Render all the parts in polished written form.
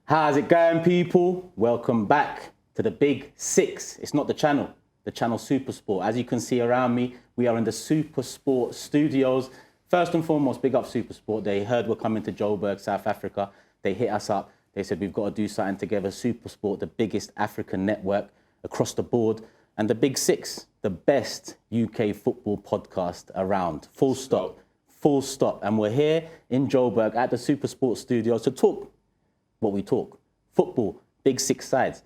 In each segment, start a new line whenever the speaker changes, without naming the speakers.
How's it going, people? Welcome back to the Big Six. It's not the channel Supersport. As you can see around me, we are in the Supersport studios. First and foremost, big up Supersport. They heard we're coming to Johannesburg, South Africa. They hit us up. They said we've got to do something together. Supersport, the biggest African network across the board. And the Big Six, the best UK football podcast around. Full stop. Full stop. And we're here in Johannesburg at the Supersport studios to talk what we talk. Football, Big Six sides.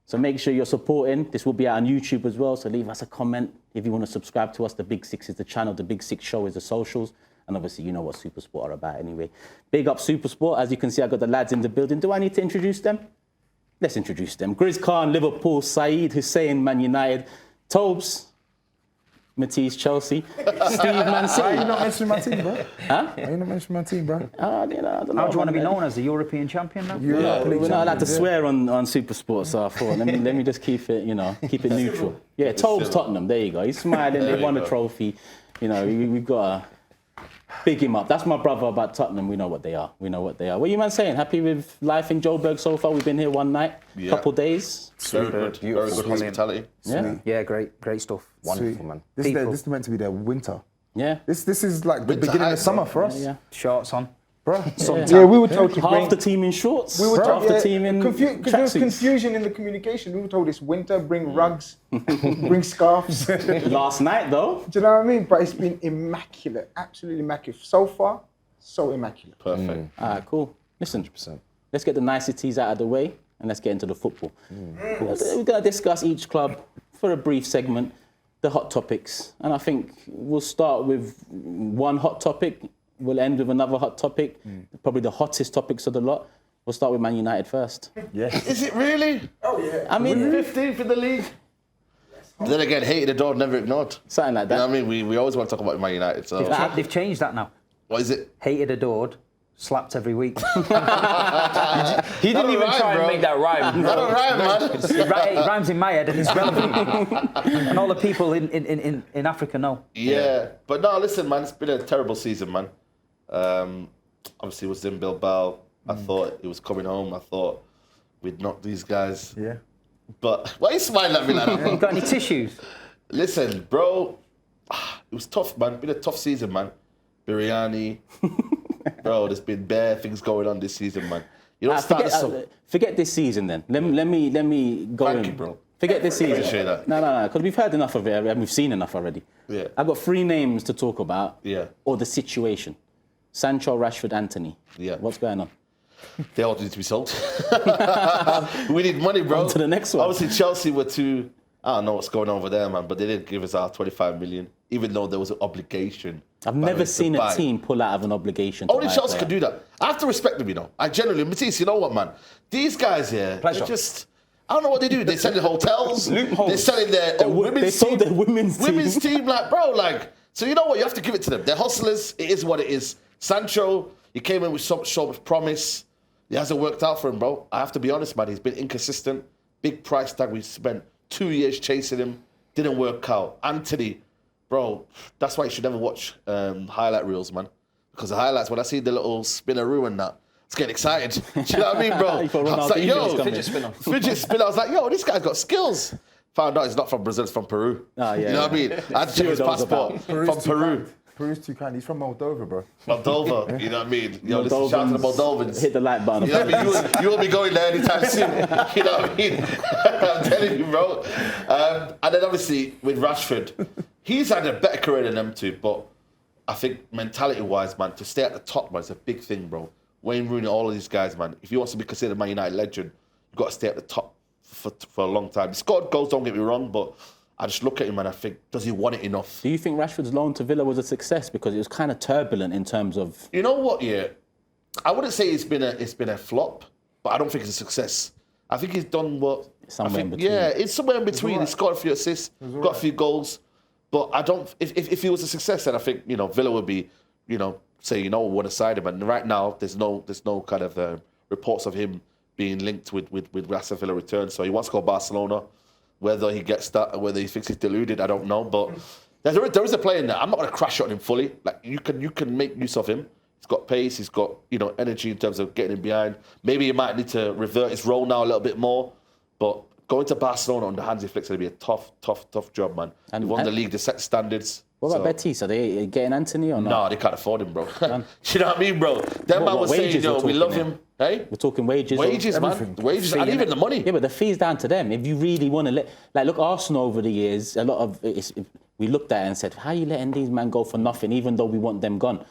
So make sure you're supporting. This will be out on YouTube as well. So leave us a comment if you want to subscribe to us. The Big Six is the channel. The Big Six show is the socials. And obviously, you know what Supersport are about anyway. Big up Supersport. As you can see, I've got the lads in the building. Do I need to introduce them? Let's introduce them. Grizz Khan, Liverpool. Saeed Hussein, Man United. Tobes, Matisse, Chelsea. Steve, Man City.
Why are you not mentioning my team, bro?
Huh?
Why are you not mentioning my team, bro?
I don't know.
How do you want to be known as the European champion now?
We're not allowed to swear on Supersport, so I thought, let me just keep it, keep it neutral. Yeah, Tobes Tottenham, there you go. He's smiling, they won a trophy. We've got to big him up. That's my brother about Tottenham. We know what they are. What are you, man, saying? Happy with life in Johannesburg so far? We've been here one night, couple days.
Very good hospitality.
Yeah, great stuff. Wonderful, man.
This is meant to be their winter.
Yeah.
This is like the beginning of summer for us.
Yeah.
Shorts on.
Bro.
Yeah, we were told to
half the team in shorts.
We were told
half the team in
because there was
tracksuits.
confusion in the communication. We were told it's winter, bring rugs, bring scarves. Do
Last night, though.
you know what I mean? But it's been immaculate, absolutely immaculate. So far, so immaculate.
Perfect.
All right, cool. Listen, let's get the niceties out of the way and let's get into the football. We're going to discuss each club for a brief segment, the hot topics. And I think we'll start with one hot topic. We'll end with another hot topic, probably the hottest topics of the lot. We'll start with Man United first.
Yeah.
Is it really?
Oh yeah.
I mean,
15th in the league? Then again, hated the door, never ignored.
something like
You know
that.
what I mean? We always want to talk about Man United. So
They've changed that now.
what is it?
Hated, adored, slapped every week.
He didn't even
rhyme,
try
bro.
and make that rhyme.
That don't rhyme, man.
It rhymes in my head and it's relevant. And all the people in Africa know.
Yeah, but no, listen, man, it's been a terrible season, man. Obviously, it was in Bilbao. I thought it was coming home. I thought we'd knock these guys.
Yeah.
But why are you smiling at me like that?
You got any tissues?
Listen, bro, it was tough, man. It's been a tough season, man. Biryani. Bro, there's been bare things going on this season, man. You don't start
forget this season then. Let me go
Thank
in.
you, bro.
Forget this season.
Appreciate that.
No, because we've heard enough of it and we've seen enough already.
Yeah.
I've got 3 names to talk about.
Yeah.
Or the situation. Sancho, Rashford, Anthony.
Yeah.
What's going on?
They all need to be sold. We need money, bro.
On to the next one.
Obviously, Chelsea were too... I don't know what's going on over there, man, but they didn't give us our 25 million, even though there was an obligation.
I've never seen a team pull out of an obligation to
Only
buy a
Chelsea
player.
can do that. I have to respect them, I genuinely... Matisse, you know what, man? These guys here,
Pleasure.
they're just... I don't know what they do. They're selling hotels.
Loopholes.
They're selling their women's
They sold
team.
their women's team.
Women's team, like, bro, like... So you know what? You have to give it to them. They're hustlers. It is what it is. Sancho, he came in with so much promise. It hasn't worked out for him, bro. I have to be honest, man. He's been inconsistent. Big price tag. We spent 2 years chasing him. Didn't work out. Anthony, bro, that's why you should never watch highlight reels, man. Because the highlights, when I see the little spinneroo and that, it's getting excited. Do you know what I mean, bro?
You thought
I was like,
Ronaldinho was
yo,
coming.
fidget spinner. I was like, yo, this guy's got skills. Found out he's not from Brazil, it's from Peru.
Oh, yeah,
You know what I mean? I had to check his
those
passport
about.
from Peru.
Peru's too kind. He's from Moldova, bro.
Moldova, you know what I mean? Yo, listen, shout out to the Moldovans.
Hit the like button.
You know what I mean? You will be going there anytime soon. You know what I mean? I'm telling you, bro. And then obviously with Rashford, he's had a better career than them two, but I think mentality-wise, man, to stay at the top, man, it's a big thing, bro. Wayne Rooney, all of these guys, man, if he wants to be considered a Man United legend, you've got to stay at the top for a long time. He scored goals, don't get me wrong, but I just look at him and I think, does he want it enough?
Do you think Rashford's loan to Villa was a success? Because it was kind of turbulent in terms of...
You know what, yeah? I wouldn't say it's been a flop, but I don't think it's a success. I think he's done what...
Somewhere in between.
Yeah, it's somewhere in between. He's scored a few assists, got a few goals. But I don't... If he was a success, then I think, Villa would be, say, we want to side him. And right now, there's no kind of reports of him being linked with Aston Villa return. So he wants to go to Barcelona. Whether he gets that or whether he thinks he's deluded, I don't know. But There is a player in there. I'm not going to crash on him fully. Like you can make use of him. He's got pace. He's got energy in terms of getting him behind. Maybe he might need to revert his role now a little bit more. But going to Barcelona under Hansi Flick's going to be a tough job, man.
And-
They won the
and-
league. They set standards.
What about Betis? Are they getting Anthony or not?
No, they can't afford him, bro. You know what I mean, bro? That man was saying,
wages we're
we love
talking
him. Hey?
We're talking wages.
Wages, man. Wages, and even the money.
Yeah, but the fee's down to them. If you really want to look, Arsenal over the years, a lot of we looked at it and said, how are you letting these men go for nothing, even though we want them gone?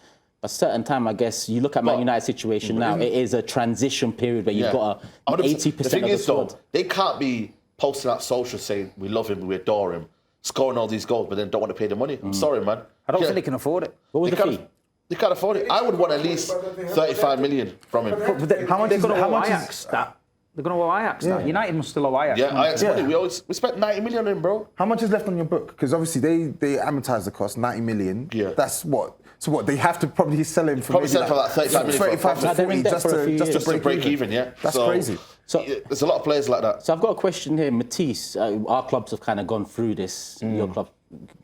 A certain time, I guess, you look at Man United's situation now, it is a transition period where you've got 80%
The thing
of the
is, though,
squad.
they can't be posting out social saying, we love him, we adore him, scoring all these goals, but then don't want to pay the money. I'm sorry, man.
I don't think they can afford it.
What was
They
the
can't,
fee?
they can't afford it. I would want at least 35 million from him.
How much
They're
is
going to
how
owe
much
Ajax
is
that. They're going to owe Ajax that. United must still owe Ajax.
Yeah,
money.
Ajax money. We spent 90 million on him, bro.
how much is left on your book? Because obviously they amortize the cost, 90 million.
Yeah.
That's what. So what? They have to probably sell him for
Probably
maybe
sell him for like 35 million for a
35 to
profit. They're
40
in debt
just
for a few
to
years.
Just to break even, yeah.
That's
So,
crazy.
So-
there's a lot of players like that.
So I've got a question here, Matisse. Our clubs have kind of gone through this. Your club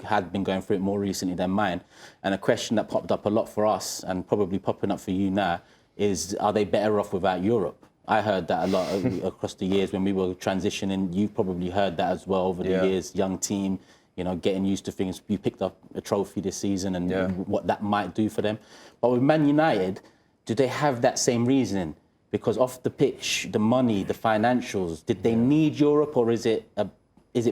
had been going through it more recently than mine. And a question that popped up a lot for us and probably popping up for you now is, are they better off without Europe? I heard that a lot across the years when we were transitioning. You probably heard that as well over the years. Young team, getting used to things. You picked up a trophy this season and what that might do for them. But with Man United, do they have that same reasoning? Because off the pitch, the money, the financials, did they need Europe, or is it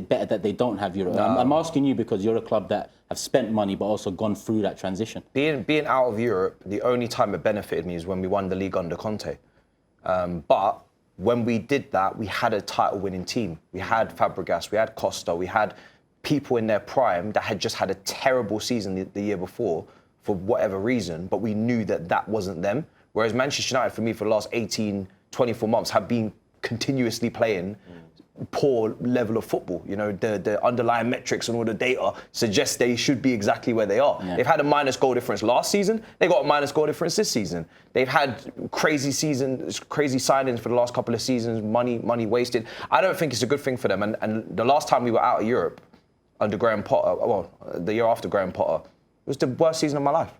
better that they don't have Europe? I'm asking you because you're a club that have spent money but also gone through that transition.
Being out of Europe, the only time it benefited me is when we won the league under Conte. But when we did that, we had a title-winning team. We had Fabregas, we had Costa, we had people in their prime that had just had a terrible season the year before for whatever reason, but we knew that wasn't them. Whereas Manchester United, for me, for the last 18, 24 months, have been continuously playing poor level of football. The underlying metrics and all the data suggest they should be exactly where they are.
Yeah.
They've had a minus goal difference last season. They got a minus goal difference this season. They've had crazy signings for the last couple of seasons, money wasted. I don't think it's a good thing for them. And the last time we were out of Europe under Graham Potter, the year after Graham Potter, it was the worst season of my life.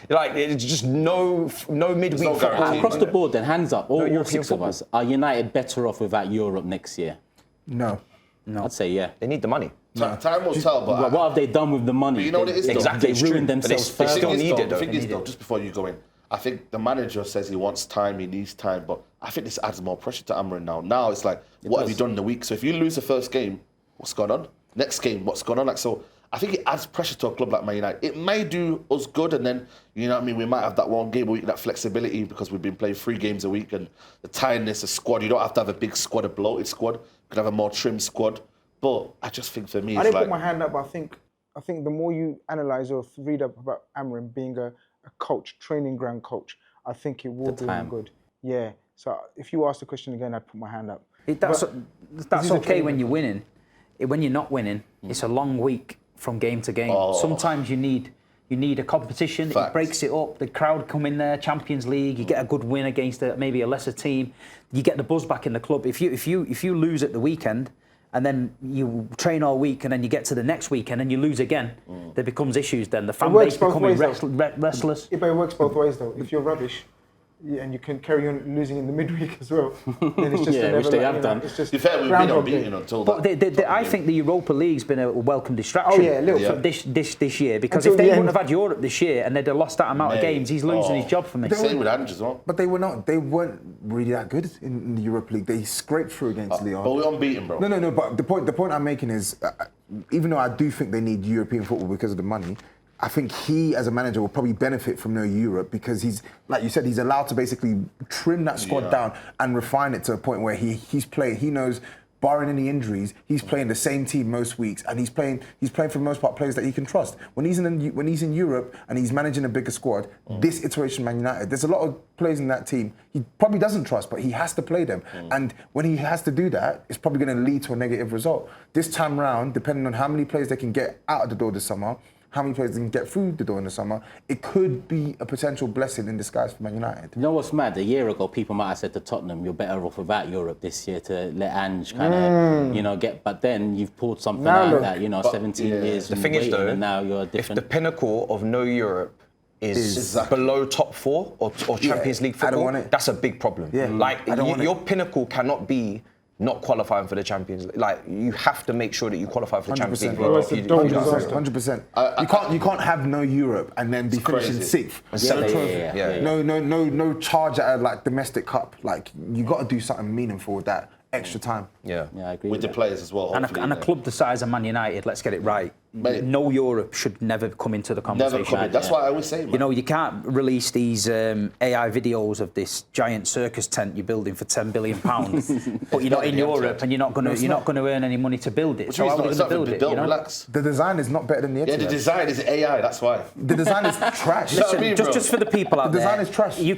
It's just no midweek
no
football.
guarantee.
Across the board then, hands up, all
European
six of
football.
us, are United better off without Europe next year?
No.
I'd say yeah.
They need the money.
Time will tell, but
What have they done with the money?
But you know what it is, though?
Exactly,
They
it's
ruined
true. But
themselves
they
further.
still need it, though.
The thing is, though, just before you go in, I think the manager says he wants time, he needs time, but I think this adds more pressure to Amarin now. Now it's like, what have you done in the week? So if you lose the first game, what's going on? Next game, what's going on? So I think it adds pressure to a club like Man United. It may do us good, and then, we might have that one game a week, that flexibility, because we've been playing 3 games a week, and the tiredness of squad. You don't have to have a big squad, a bloated squad. You can have a more trimmed squad. But I just think for me,
I
it's
didn't
like...
put my hand up, but I think the more you analyse or read up about Amarim being a coach, training ground coach, I think it will do him good. Yeah. So if you ask the question again, I'd put my hand up.
That's
is a
okay
training
when you're winning. When you're not winning, it's a long week from game to game. Sometimes you need a competition.
Facts.
It breaks it up. The crowd come in there. Champions League. You get a good win against maybe a lesser team. You get the buzz back in the club. If you lose at the weekend, and then you train all week, and then you get to the next weekend and you lose again, there becomes issues. Then the fan base becoming restless.
But it works both ways, though. If you're rubbish, and you can carry on losing in the midweek as well, then it's just
which they have done.
It's just
To be fair, we've been
groundhog
unbeaten
day.
until
But I think the Europa League's been a welcome distraction
a little
from this year, because
Until
if they
the
wouldn't
end.
have had Europe this year and they'd have lost that amount of games, he's losing his job for me.
Same with Ange as well.
But they weren't really that good in the Europa League. They scraped through against Lyon.
But we're unbeaten, bro.
No. But the point I'm making is, even though I do think they need European football because of the money, I think he, as a manager, will probably benefit from no Europe, because he's, like you said, he's allowed to basically trim that squad down and refine it to a point where he's playing. He knows, barring any injuries, he's playing the same team most weeks, and he's playing for the most part players that he can trust. When he's in Europe and he's managing a bigger squad, this iteration Man United, there's a lot of players in that team he probably doesn't trust, but he has to play them. And when he has to do that, it's probably going to lead to a negative result. This time round, depending on how many players they can get out of the door this summer, how many players can get through the door in the summer, it could be a potential blessing in disguise for Man United.
You know what's mad? A year ago, people might have said to Tottenham, "You're better off without Europe this year to let Ange kind of, you know, get." But then you've pulled something
Now
out
look.
that, you know, 17 years.
The thing is,
waiting,
though,
and now you're
if
different.
the pinnacle of no Europe is
Exactly.
below top 4 or Champions League
I don't
football,
want it.
that's a big problem.
Yeah.
Like,
I don't want
your pinnacle cannot be not qualifying for the Champions League. Like, you have to make sure that you qualify for the Champions League.
100%.
Well, it's a dog disaster.
100%. You can't have no Europe and then be finishing
crazy.
6th.
Yeah,
No
yeah,
trophy.
yeah.
No charge at a like domestic cup. Like you got to do something meaningful with that extra time.
Yeah.
Yeah, I agree
with the
that.
players as well.
And
hopefully,
a
yeah.
club the size of Man United, let's get it right.
Mate.
No Europe should never come into the conversation.
Never coming. That's why I always say, man.
You know, you can't release these AI videos of this giant circus tent you're building for £10 billion, but you're not in Europe and you're not going to earn any money to build it.
Which
So
means
how are you
it's
going to
not
build it?
built,
You know?
relax.
The design is not better than the
Yeah, the
Etihad.
design is AI, that's why.
The design is trash.
Listen,
Listen, just for the people out
The
there,
design is trash.
you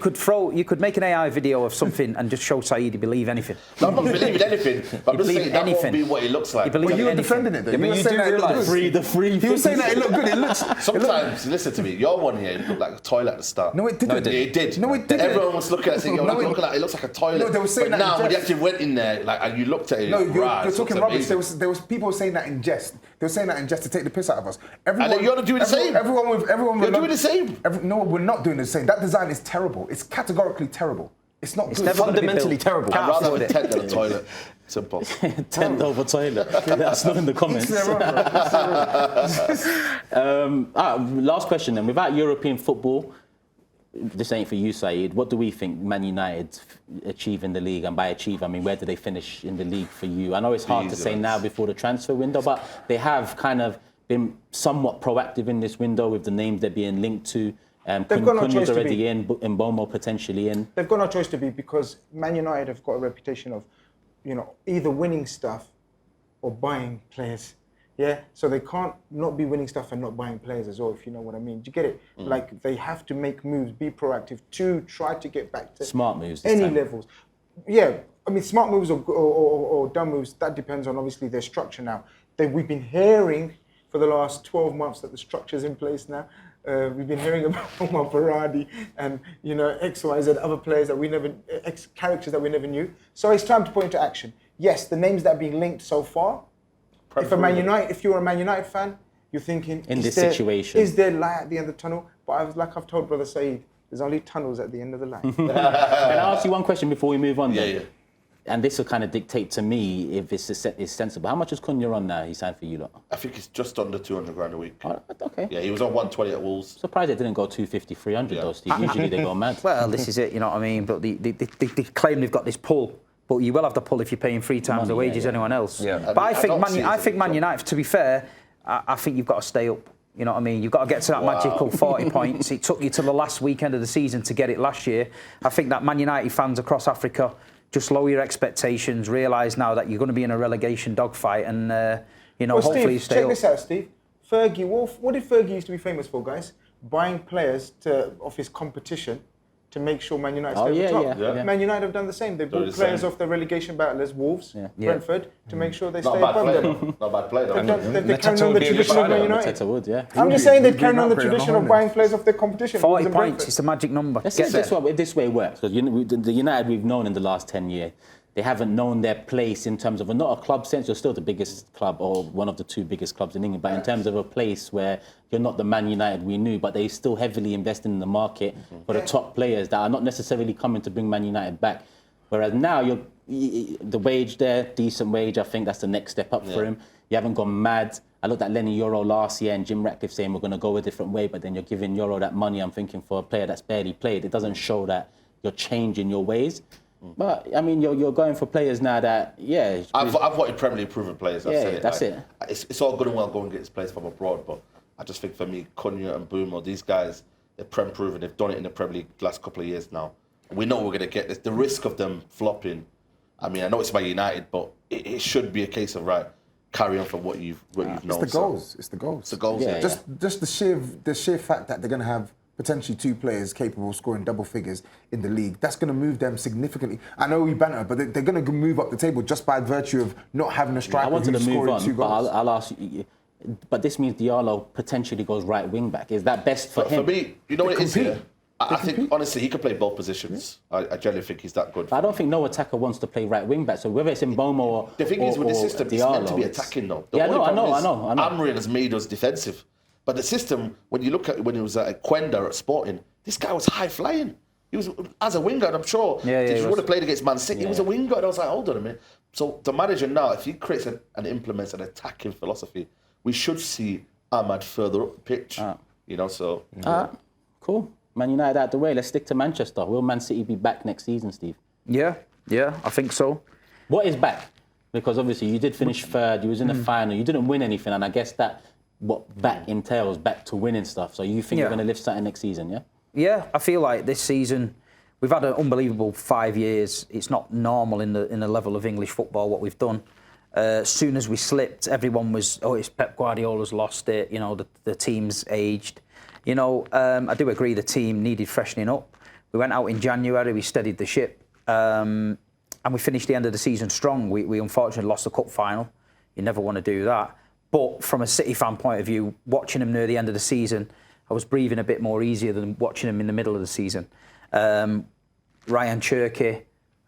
could make an AI video of something and just show Saeed he believe anything.
No, I'm not believing anything, but I'm just
believe
saying that
anything.
won't be what it looks like.
You believe
But you were
anything.
defending it though.
Yeah, but
were
you
saying
do
that it looked
realise-
good.
The free.
He was saying that it looked good. It looks.
Sometimes, listen to me, your one here looked like a toilet at the start.
No, it didn't.
Yeah, it did.
No, it didn't.
Everyone was looking at it saying,
No, it-
looking at it looks like a toilet.
No, they were saying
but
that in
now, when you
jest.
actually went in there, like, and you looked at it,
No, you're
right,
talking rubbish. There was people saying that in jest. They were saying that in jest to take the piss out of us. Everyone,
then you're not doing the same.
Everyone
You're doing the same.
No, we're not doing the same. That design is terrible. It's categorically terrible. It's not good.
never gonna be
Fundamentally
built.
terrible.
I'd rather have
afford
a
it.
tent than a toilet. Simple.
Tent over toilet. Let us know in the comments. Last question then. Without European football, this ain't for you, Saeed. What do we think Man United achieve in the league? And by achieve, I mean, where do they finish in the league for you? I know it's hard to say now before the transfer window, but they have kind of been somewhat proactive in this window with the names they're being linked to.
They've got no
Cunha's
choice to
already
be.
in, Mbomo potentially in.
They've got no choice to be because Man United have got a reputation of, you know, either winning stuff or buying players. Yeah, so they can't not be winning stuff and not buying players as well, if you know what I mean. Do you get it? Like they have to make moves, be proactive to try to get back to
Smart moves this
any
time.
levels. Yeah, I mean smart moves or dumb moves. That depends on obviously their structure now. We've been hearing for the last 12 months that the structure's in place now. We've been hearing about Omar Baradi and X, Y, Z, other players that we never, characters that we never knew. So it's time to put into action. Yes, the names that are being linked so far. If you're a Man United fan, you're thinking
In this situation.
is there light at the end of the tunnel? But I've told Brother Saeed, there's only tunnels at the end of the line.
Can I ask you one question before we move on? Then?
Yeah.
And this will kind of dictate to me if it's sensible. How much is Cunha on now? He signed for you lot.
I think it's just under 200 grand a week.
Oh, okay.
Yeah, he was on 120 at Wolves.
Surprised it didn't go 250, 300 though, Steve. Usually they go mad.
Well, this is it, you know what I mean? But they claim they've got this pull. But you will have the pull if you're paying 3 times the wages anyone else.
Yeah.
But I think
don't see it
I
as a
think Man
job.
United, to be fair, I think you've got to stay up. You know what I mean? You've got to get to that magical 40 points. It took you to the last weekend of the season to get it last year. I think that Man United fans across Africa, just lower your expectations, realise now that you're going to be in a relegation dogfight and, hopefully
Steve,
you stay
check
up.
this out, Steve. Fergie, what did Fergie used to be famous for, guys? Buying players off his competition to make sure Man United stay at the top.
yeah.
Man United have done the same. They bought
the
players
same.
off the relegation battlers, Wolves, Brentford, to make sure they
Not
stay
a bad
above
player,
them.
though. Not a bad player, though.
They're carrying on the
would be a good
tradition of Man
signing.
United.
Teta Wood, yeah.
I'm just saying they're
He'd be
carrying
an
on the
upgrade on
tradition of
Holland.
buying players off their competition.
40
Wolves and
points,
Brentford.
it's the magic number.
Let's
Get
see
there.
this way it works. Because the United we've known in the last 10 years, they haven't known their place in terms of, not a club sense, you're still the biggest club or one of the 2 biggest clubs in England, but in terms of a place where you're not the Man United we knew, but they still heavily invested in the market for the top players that are not necessarily coming to bring Man United back. Whereas now, the wage there, decent wage, I think that's the next step up for him. You haven't gone mad. I looked at Lenny Yoro last year and Jim Ratcliffe saying we're going to go a different way, but then you're giving Yoro that money, I'm thinking, for a player that's barely played. It doesn't show that you're changing your ways. But, I mean, you're going for players now that,
I've wanted Premier League proven players. I've said it.
that's it.
It's all good and well going and get this players from abroad, but I just think for me, Cunha and Boomer, these guys, they're Prem proven. They've done it in the Premier League the last couple of years now. We know we're going to get this. The risk of them flopping, I mean, I know it's by United, but it should be a case of, right, carry on from what you've known.
It's the goals. It's the goals.
It's the goals.
Yeah,
Just the sheer fact that they're going to have potentially 2 players capable of scoring double figures in the league, that's going to move them significantly. I know we banter, but they're going to move up the table just by virtue of not having a striker
I wanted
who's
to move
scoring
on,
2
but
goals.
I'll ask you, but this means Diallo potentially goes right wing back. Is that best for him?
For me, you know what it is
compete.
here? I think, honestly, he could play both positions. I generally think he's that good.
But I don't think no attacker wants to play right wing back. So whether it's in Mboma or
The thing is, with the system, it's meant to be
Diallo,
attacking, though.
Yeah,
only
I know.
problem is Amrin has made us defensive. But the system, when you look at when he was at Quenda at Sporting, this guy was high flying. He was as a winger, and I'm sure if you would have played against Man City, he was a winger. And I was like, hold on a minute. So the manager now, if he creates and implements an attacking philosophy, we should see Ahmad further up the pitch. You know, so
Cool. Man United out the way. Let's stick to Manchester. Will Man City be back next season, Steve?
Yeah, I think so.
What is back? Because obviously you did finish third. You was in the final. You didn't win anything, and I guess that what back entails, back to winning stuff. So you think you're going to lift something next season, yeah?
Yeah, I feel like this season we've had an unbelievable 5 years. It's not normal in the level of English football what we've done. As soon as we slipped, everyone was, it's Pep Guardiola's lost it. You know, the team's aged. You know, I do agree the team needed freshening up. We went out in January, we steadied the ship, and we finished the end of the season strong. We unfortunately lost the cup final. You never want to do that. But from a City fan point of view, watching them near the end of the season, I was breathing a bit more easier than watching them in the middle of the season. Ryan Cherky,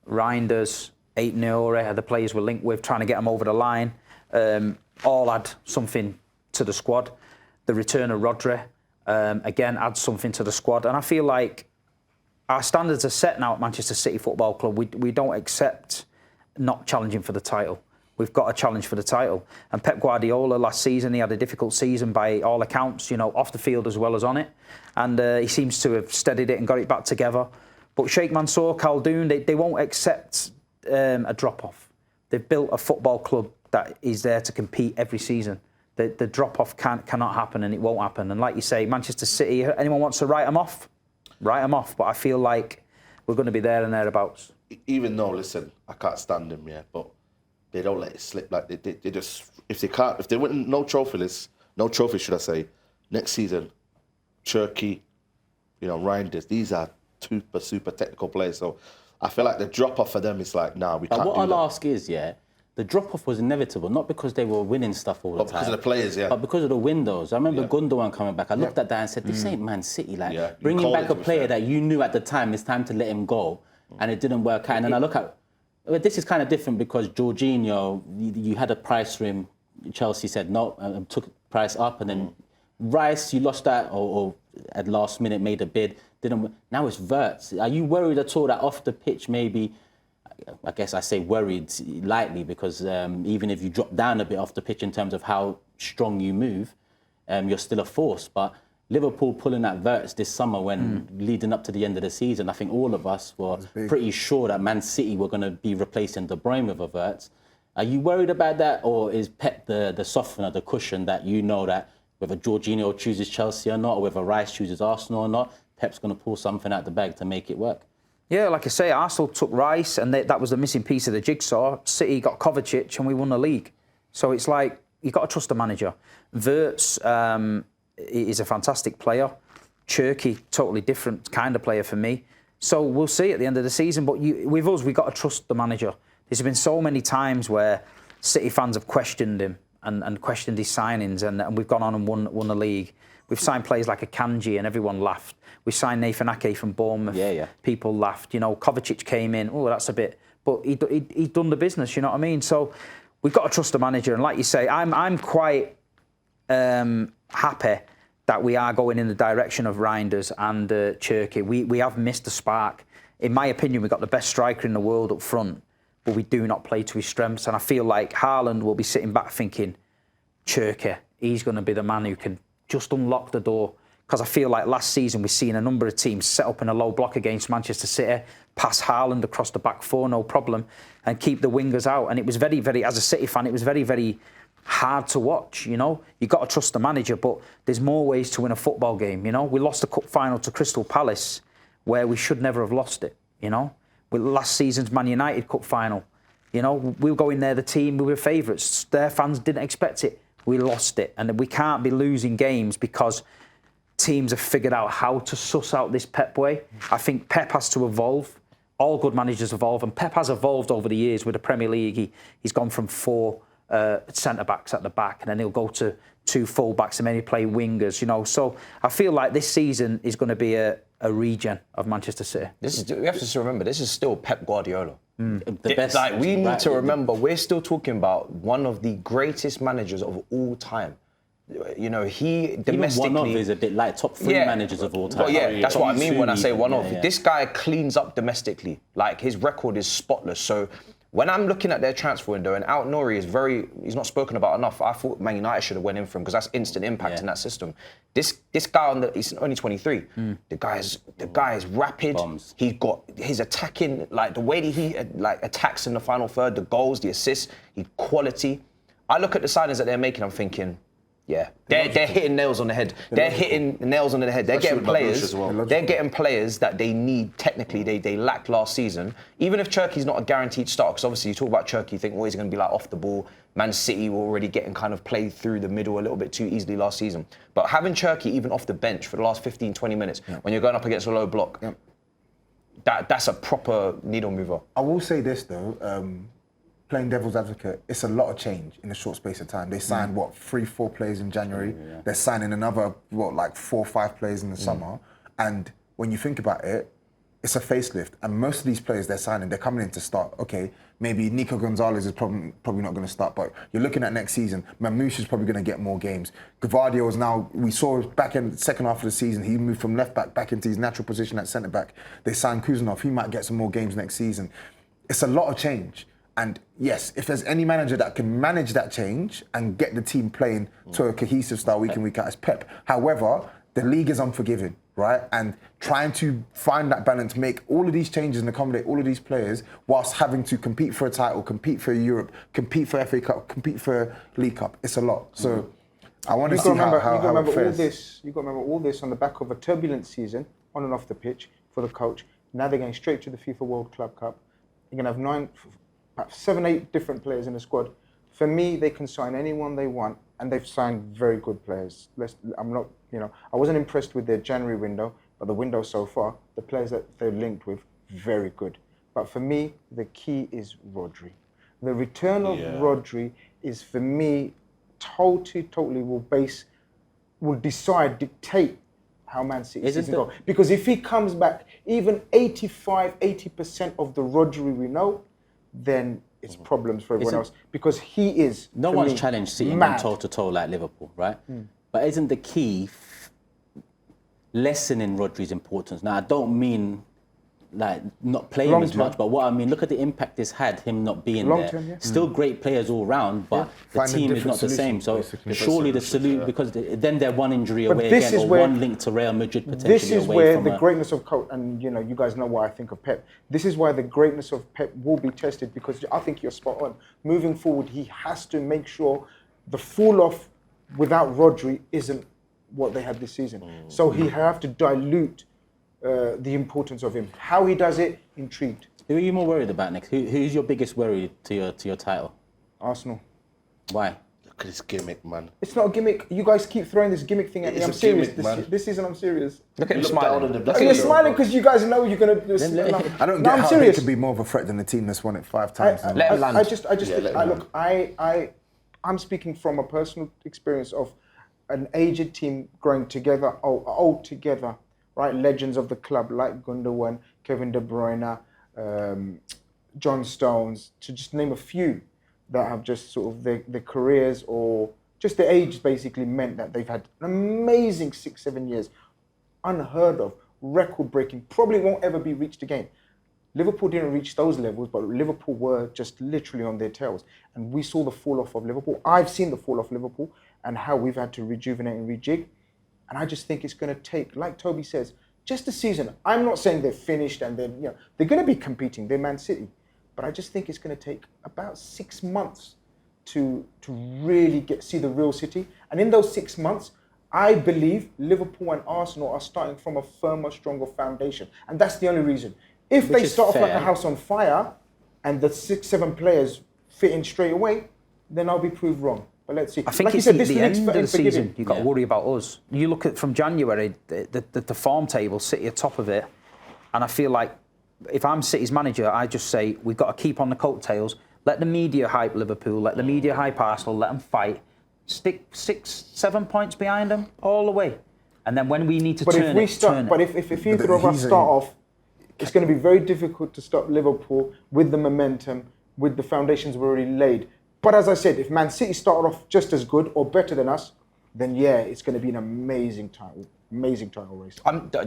Reinders, Aït-Nouri, the players we're linked with, trying to get them over the line, all add something to the squad. The return of Rodri, again, adds something to the squad. And I feel like our standards are set now at Manchester City Football Club. We don't accept not challenging for the title. We've got a challenge for the title. And Pep Guardiola last season, he had a difficult season by all accounts, you know, off the field as well as on it. And he seems to have steadied it and got it back together. But Sheikh Mansour, Khaldoon, they won't accept a drop-off. They've built a football club that is there to compete every season. The drop-off cannot happen, and it won't happen. And like you say, Manchester City, anyone wants to write them off? Write them off. But I feel like we're going to be there and thereabouts.
even though, listen, I can't stand them, yeah, but they don't let it slip. Like they just, if they win no trophies, should I say, next season, Cherky, Reinders, these are super technical players. So I feel like the drop off for them is like, nah, we can't do that.
What I'll ask is, the drop-off was inevitable, not because they were winning stuff all the time.
Because of the players, yeah.
But because of the windows. I remember Gundogan coming back. I looked at that and said, this ain't Man City. Bringing back a player that you knew at the time, it's time to let him go. And it didn't work out. And then I look at, this is kind of different because Jorginho, you had a price for him. Chelsea said no, took price up. And then Rice, you lost that or at last minute made a bid. Now it's Wirtz. Are you worried at all that off the pitch maybe, I guess I say worried lightly because even if you drop down a bit off the pitch in terms of how strong you move, you're still a force. But Liverpool pulling that Wirtz this summer when leading up to the end of the season, I think all of us were pretty sure that Man City were going to be replacing De Bruyne with a Wirtz. Are you worried about that, or is Pep the softener, the cushion that you know that whether Jorginho chooses Chelsea or not, or whether Rice chooses Arsenal or not, Pep's going to pull something out the bag to make it work?
Yeah, like I say, Arsenal took Rice, and that was the missing piece of the jigsaw. City got Kovacic, and we won the league. So it's like, you've got to trust the manager. Wirtz is a fantastic player. Cherky, totally different kind of player for me. So we'll see at the end of the season. But with us, we've got to trust the manager. There's been so many times where City fans have questioned him and questioned his signings, and we've gone on and won the league. We've signed players like Akanji, and everyone laughed. We signed Nathan Ake from Bournemouth. Yeah. People laughed. Kovacic came in. Oh, that's a bit. But he'd done the business. You know what I mean? So we've got to trust the manager. And like you say, I'm quite happy that we are going in the direction of Reinders and Cherky. We have missed the spark. In my opinion, we've got the best striker in the world up front, but we do not play to his strengths. And I feel like Haaland will be sitting back thinking, Cherky, he's going to be the man who can just unlock the door. Because I feel like last season we've seen a number of teams set up in a low block against Manchester City, pass Haaland across the back four, no problem, and keep the wingers out. And it was very, very, as a City fan, it was very, very hard to watch, You've got to trust the manager, but there's more ways to win a football game, We lost the cup final to Crystal Palace, where we should never have lost it, With last season's Man United cup final, we were going there, the team, we were favourites. Their fans didn't expect it. We lost it. And we can't be losing games because teams have figured out how to suss out this Pep way. I think Pep has to evolve. All good managers evolve, and Pep has evolved over the years with the Premier League. He's gone from 4 centre backs at the back, and then he'll go to 2 full backs and maybe play wingers. You know, so I feel like this season is going to be a regen of Manchester City.
We have to remember, this is still Pep Guardiola.
The best.
Like, we need to remember, we're still talking about one of the greatest managers of all time. You know, he domestically...
Even one of is a bit like top 3 managers of all time.
But yeah, that's what I mean when I say one of.
Yeah.
This guy cleans up domestically. Like, his record is spotless. So when I'm looking at their transfer window, and Out Nori is he's not spoken about enough. I thought Man United should have went in for him because that's instant impact in that system. This guy he's only 23. The guy is rapid.
Bombs.
He's got his attacking, like the way that he attacks in the final third, the goals, the assists, the quality. I look at the signings that they're making, I'm thinking, yeah, they're hitting nails on the head. They're hitting nails on the head. They're getting players.
as well.
They're getting players that they need. Technically, they lacked last season. Even if Cherki's not a guaranteed start, because obviously you talk about Cherki, you think, oh, he's going to be like off the ball. Man City were already getting kind of played through the middle a little bit too easily last season. But having Cherki even off the bench for the last 15, 20 minutes when you're going up against a low block, that's a proper needle mover.
I will say this though, playing devil's advocate, it's a lot of change in a short space of time. They signed 3-4 players in January. They're signing another 4 or 5 players in the summer. And when you think about it, it's a facelift. And most of these players they're signing, they're coming in to start. Okay, maybe Nico Gonzalez is probably not going to start, but you're looking at next season. Mamouche is probably going to get more games. Gvardiol is now, we saw back in the second half of the season, he moved from left back into his natural position at centre back. They signed Kuzanov, he might get some more games next season. It's a lot of change. And yes, if there's any manager that can manage that change and get the team playing to a cohesive style week in, week out, it's Pep. However, the league is unforgiving, right? And trying to find that balance, make all of these changes and accommodate all of these players whilst having to compete for a title, compete for Europe, compete for FA Cup, compete for League Cup, it's a lot. So I want to see how it fares.
You've got to remember all this on the back of a turbulent season, on and off the pitch, for the coach. Now they're going straight to the FIFA World Club Cup. You're going to have 7, 8 different players in the squad. For me, they can sign anyone they want, and they've signed very good players. I wasn't impressed with their January window, but the window so far, the players that they're linked with, very good. But for me, the key is Rodri. The return of Rodri is, for me, totally will dictate how Man City season go. Because if he comes back, even 80% of the Rodri we know, then it's problems for everyone else, because he is.
No one's challenged City toe to toe like Liverpool, right? But isn't the key lessening Rodri's importance? Now, I don't mean like not playing long as term. Much, but what I mean, look at the impact it's had, him not being long there. Term, Still great players all round, but the team is not the same. So surely the salute, because then they're one injury away again, or one link to Real Madrid potentially.
This is where the greatness of coach, and you guys know what I think of Pep. This is why the greatness of Pep will be tested, because I think you're spot on. Moving forward, he has to make sure the fall off without Rodri isn't what they had this season. So he have to dilute the importance of him. How he does it, intrigued.
Who are you more worried about next? Who's your biggest worry to your title?
Arsenal.
Why?
Look at this gimmick, man.
It's not a gimmick. You guys keep throwing this gimmick thing at me. I'm serious.
Gimmick,
this season, I'm serious.
Look at him smiling.
You're smiling because you guys know you're going to...
I don't get how he can be more of a threat than the team that's won it 5 times.
Let him
land. I'm speaking from a personal experience of an aged team growing together, old together, right? Legends of the club like Gundogan, Kevin De Bruyne, John Stones, to just name a few that have just sort of their careers or just their age basically meant that they've had an amazing 6-7 years, unheard of, record-breaking, probably won't ever be reached again. Liverpool didn't reach those levels, but Liverpool were just literally on their tails. And we saw the fall-off of Liverpool. I've seen the fall-off of Liverpool and how we've had to rejuvenate and rejig. And I just think it's going to take, like Toby says, just a season. I'm not saying they're finished and they're going to be competing. They're Man City. But I just think it's going to take about 6 months to really see the real City. And in those 6 months, I believe Liverpool and Arsenal are starting from a firmer, stronger foundation. And that's the only reason. If they start off like a house on fire and the 6-7 players fit in straight away, then I'll be proved wrong. But let's see.
I think it's the end of the season. You've got to worry about us. You look at from January, the form table, City at top of it, and I feel like if I'm City's manager, I just say we've got to keep on the coattails, Let the media hype Liverpool. Let the media hype Arsenal. Let them fight. Stick 6-7 points behind them all the way. And then when we need to turn it, turn it.
But if either of us start off, it's going to be very difficult to stop Liverpool with the momentum, with the foundations we've already laid. But as I said, if Man City started off just as good or better than us, then yeah, it's going to be an amazing title race.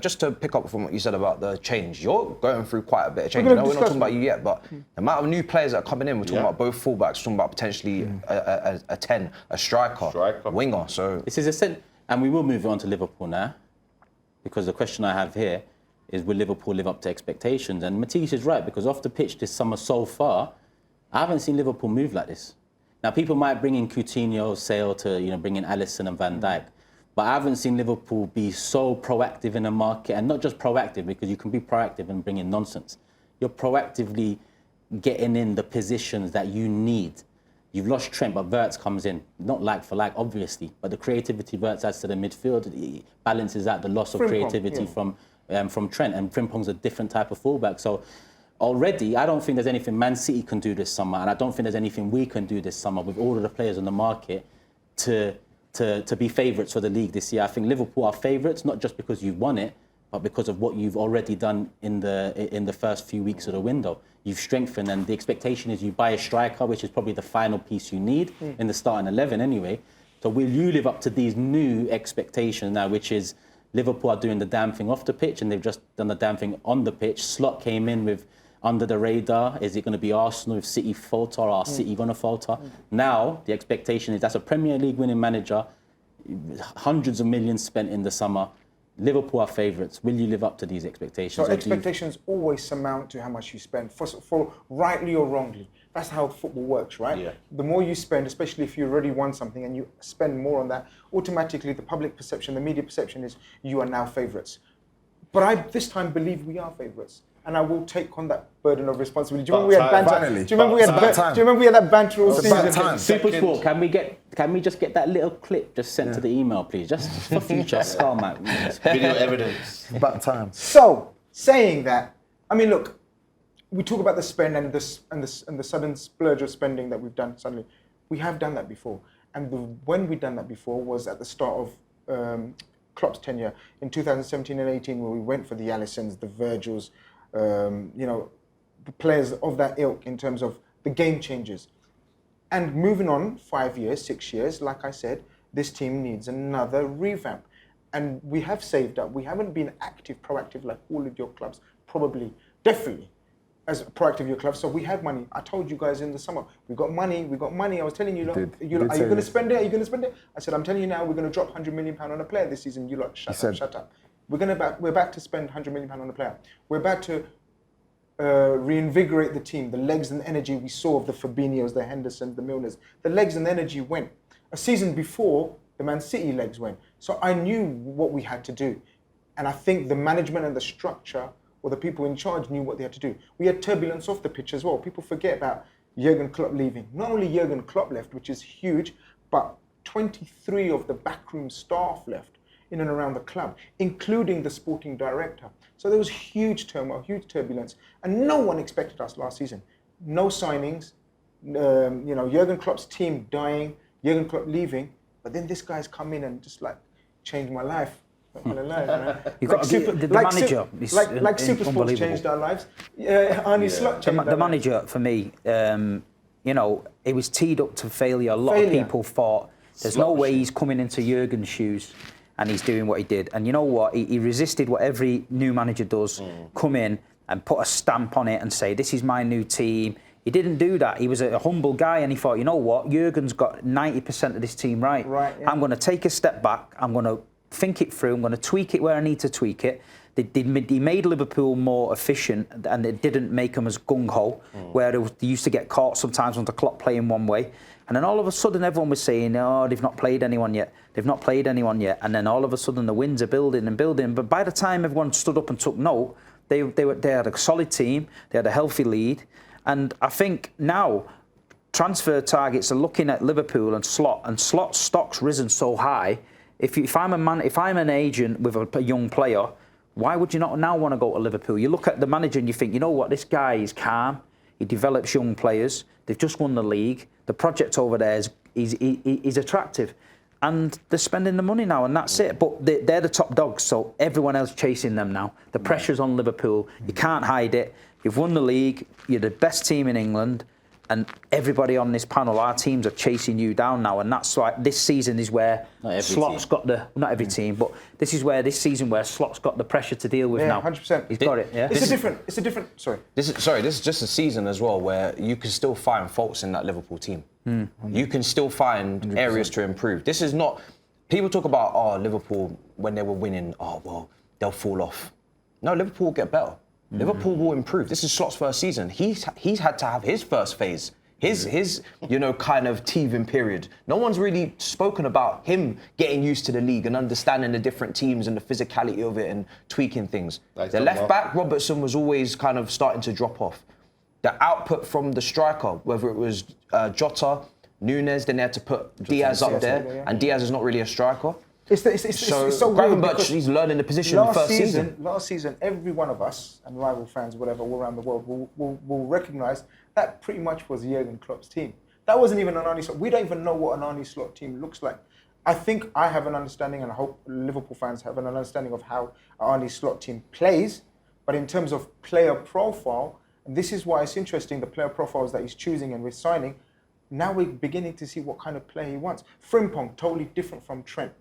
Just to pick up from what you said about the change, you're going through quite a bit of change.
We're
I know we're not talking about
that.
you yet, but the amount of new players that are coming in, we're talking about both fullbacks, we're talking about potentially a 10, a striker, winger. So
This is a and we will move on to Liverpool now, because the question I have here is, will Liverpool live up to expectations? And Matisse is right, because off the pitch this summer so far, I haven't seen Liverpool move like this. Now, people might bring in Coutinho, Sale to bring in Alisson and Van Dijk, but I haven't seen Liverpool be so proactive in the market, and not just proactive, because you can be proactive and bring in nonsense. You're proactively getting in the positions that you need. You've lost Trent, but Wirtz comes in, not like for like, obviously, but the creativity Wirtz adds to the midfield, it balances out the loss of creativity from Trent, and Frimpong's a different type of fullback. So already, I don't think there's anything Man City can do this summer, and I don't think there's anything we can do this summer with all of the players on the market to be favourites for the league this year. I think Liverpool are favourites, not just because you've won it, but because of what you've already done in the first few weeks of the window. You've strengthened, and the expectation is you buy a striker, which is probably the final piece you need in the starting 11 anyway. So will you live up to these new expectations now, which is Liverpool are doing the damn thing off the pitch, and they've just done the damn thing on the pitch. Slot came in with under the radar. Is it going to be Arsenal if City falter, or are City going to falter? Now, the expectation is that's a Premier League winning manager, hundreds of millions spent in the summer. Liverpool are favourites. Will you live up to these expectations?
So expectations always surmount to how much you spend, for rightly or wrongly. That's how football works, right?
Yeah.
The more you spend, especially if you already won something and you spend more on that, automatically the public perception, the media perception is you are now favourites. But I this time believe we are favourites, and I will take on that burden of responsibility. Do you remember we had banter?
Finally.
Do you remember we had that banter all season?
Supersport, can we just get that little clip just sent to the email, please, just for future Star Mac?
Video evidence.
About time.
So, saying that, I mean, look, we talk about the spend and the sudden splurge of spending that we've done suddenly. We have done that before, and when we've done that before was at the start of Klopp's tenure in 2017 and 18, where we went for the Alissons, the Virgils, the players of that ilk in terms of the game changers. And moving on 5 years, 6 years, like I said, this team needs another revamp. And we have saved up. We haven't been active, proactive like all of your clubs, probably, definitely, as proactive your clubs. So we have money. I told you guys in the summer, we got money. I was telling you, are you going to spend it? Are you going to spend it? I said, I'm telling you now, we're going to drop £100 million on a player this season. You lot, shut up. We're back to spend £100 million on a player. We're about to reinvigorate the team. The legs and energy we saw of the Fabinhos, the Hendersons, the Milners, the legs and energy went. A season before, the Man City legs went. So I knew what we had to do. And I think the management and the structure, or the people in charge, knew what they had to do. We had turbulence off the pitch as well. People forget about Jurgen Klopp leaving. Not only Jurgen Klopp left, which is huge, but 23 of the backroom staff left in and around the club, including the sporting director. So there was huge turmoil, huge turbulence, and no one expected us last season. No signings, Jurgen Klopp's team dying, Jurgen Klopp leaving, but then this guy's come in and just like changed my life.
You've got the manager.
Like Supersport's changed our lives. Arne Slot changed
the manager, for me, it was teed up to failure. A lot of people thought there's no way he's coming into Jurgen's shoes and he's doing what he did. And you know what? He resisted what every new manager does, come in and put a stamp on it and say, this is my new team. He didn't do that. He was a humble guy, and he thought, you know what? Jurgen's got 90% of this team right.
Yeah.
I'm going to take a step back. I'm going to think it through. I'm going to tweak it where I need to tweak it. He made Liverpool more efficient, and it didn't make them as gung-ho, where they used to get caught sometimes on the clock playing one way. And then all of a sudden, everyone was saying, oh, they've not played anyone yet. They've not played anyone yet. And then all of a sudden, the wins are building and building. But by the time everyone stood up and took note, they had a solid team. They had a healthy lead. And I think now transfer targets are looking at Liverpool and Slot's stock's risen so high. If I'm an agent with a young player, why would you not now want to go to Liverpool? You look at the manager and you think, you know what, this guy is calm. He develops young players. They've just won the league. The project over there is attractive. And they're spending the money now, and that's it. But they're the top dogs, so everyone else chasing them now. The pressure's on Liverpool. You can't hide it. You've won the league. You're the best team in England. And everybody on this panel, our teams are chasing you down now. And that's why this season is where Slot's got not every team, but this is where this season where Slot's got the pressure to deal with now.
100%.
He's got it, yeah.
It's a different, sorry.
This is just a season as well where you can still find faults in that Liverpool team. You can still find 100%. Areas to improve. This is not, people talk about, Liverpool, when they were winning, they'll fall off. No, Liverpool will get better. Liverpool will improve. This is Slot's first season. He's had to have his first phase, his kind of teething period. No one's really spoken about him getting used to the league and understanding the different teams and the physicality of it and tweaking things. The left back, Robertson, was always kind of starting to drop off. The output from the striker, whether it was Jota, Nunes, then they had to put Diaz up there, and Diaz is not really a striker.
It's so
Gravenberch, he's learning the position in the first season.
Last season, every one of us, and rival fans, whatever, all around the world, will recognise that pretty much was Jurgen Klopp's team. That wasn't even an Arne Slot. We don't even know what an Arne Slot team looks like. I think I have an understanding, and I hope Liverpool fans have an understanding of how an Arne Slot team plays. But in terms of player profile, and this is why it's interesting, the player profiles that he's choosing and we're signing, now we're beginning to see what kind of player he wants. Frimpong, totally different from Trent.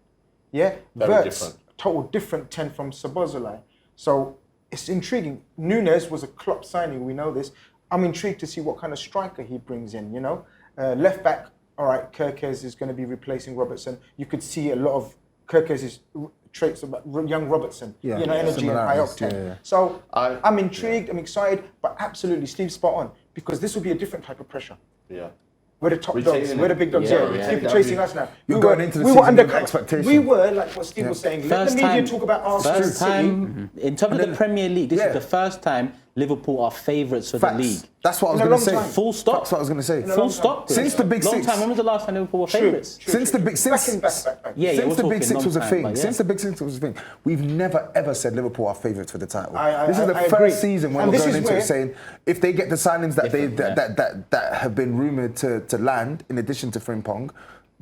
Yeah,
Very different.
Total different 10 from Szoboszlai. So it's intriguing. Nunes was a Klopp signing, we know this. I'm intrigued to see what kind of striker he brings in, you know. Left back, all right, Kerkez is going to be replacing Robertson. You could see a lot of Kerkez's traits about young Robertson, energy and high octane. Yeah. So I'm intrigued, I'm excited, but absolutely, Steve's spot on, because this will be a different type of pressure.
Yeah.
We're the top dogs. We're the big dogs. People chasing us now.
You're going into the season with expectations.
We were, like what Steve was saying, let the media talk about Arsenal.
First time, in terms of the Premier League, this is the first time Liverpool are favourites for the league.
That's what I was going to say.
Full stop.
That's what I was going to say.
Full stop.
Since the Big Six.
Long time. When was the last time Liverpool were favourites?
Since the Big Six.
Since
the Big Six was a thing. Since the Big Six was a thing. We've never ever said Liverpool are favourites for the title. This is the first season when we're going into it saying if they get the signings that have been rumoured to land, in addition to Frimpong,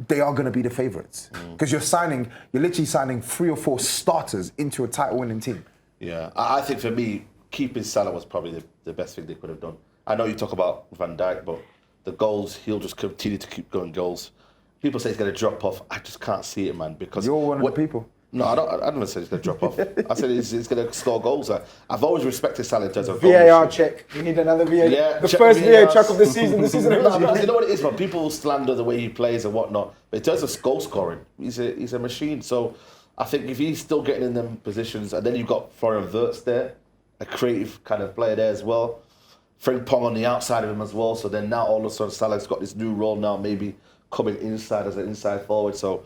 they are going to be the favourites. Because you're literally signing 3 or 4 starters into a title-winning team.
Yeah, I think for me, keeping Salah was probably the best thing they could have done. I know you talk about Van Dijk, but the goals, he'll just continue to keep going goals. People say he's going to drop off. I just can't see it, man. Because
you're one of the people.
No, I don't say he's going to drop off. I said he's going to score goals. I've always respected Salah in terms of
VAR check. We need another VAR.
Yeah,
the first VAR check of the season. The season.
You know what it is, man? People slander the way he plays and whatnot, but in terms of goal scoring, he's a machine. So I think if he's still getting in them positions, and then you've got Florian Wirtz there, a creative kind of player there as well. Frimpong on the outside of him as well. So then now all of a sudden Salah's got this new role now, maybe coming inside as an inside forward. So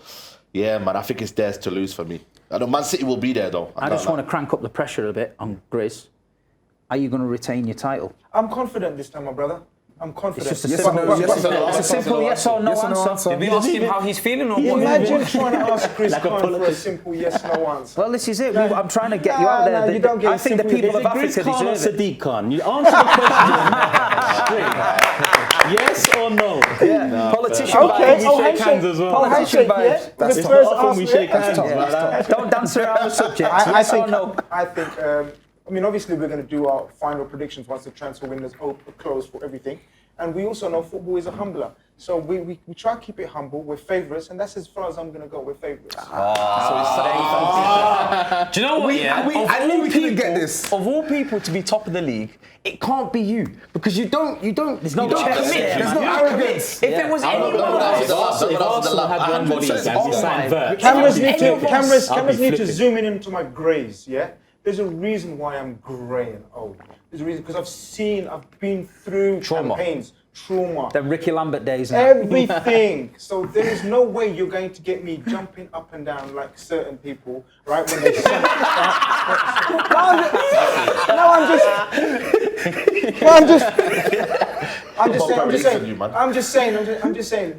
yeah, man, I think it's theirs to lose for me. I know Man City will be there though.
I just want to crank up the pressure a bit on Grizz. Are you going to retain your title?
I'm confident this time, my brother. I'm confident.
It's just a simple yes or no answer.
Did we ask him how he's feeling or what?
Imagine trying to ask Chris Khan for a simple yes/no answer.
Well, this is it. I'm trying to get you out there.
You don't get
I think the people of Africa
deserve it. Sadiq Khan, you answer the question. Yes or no?
Yeah. No,
politician vibes.
We shake hands as well.
Politician vibes.
That's the first often we shake hands.
Don't dance around the subject. Yes or no?
I think. I mean, obviously, we're going to do our final predictions once the transfer windows close for everything. And we also know football is a humbler. So we try to keep it humble. We're favourites, and that's as far as I'm going to go. We're favourites.
Do you know what?
I knew we couldn't get this.
Of all people to be top of the league, it can't be you because you don't. There's no
commit. There's no arrogance.
If it was anyone else,
if Arsenal had won the league and he signed Wirtz,
cameras need to zoom in into my greys. Yeah. There's a reason why I'm grey and old. There's a reason because I've been through campaigns, trauma.
The Ricky Lambert days.
Everything. So there is no way you're going to get me jumping up and down like certain people, right? When they I'm just saying,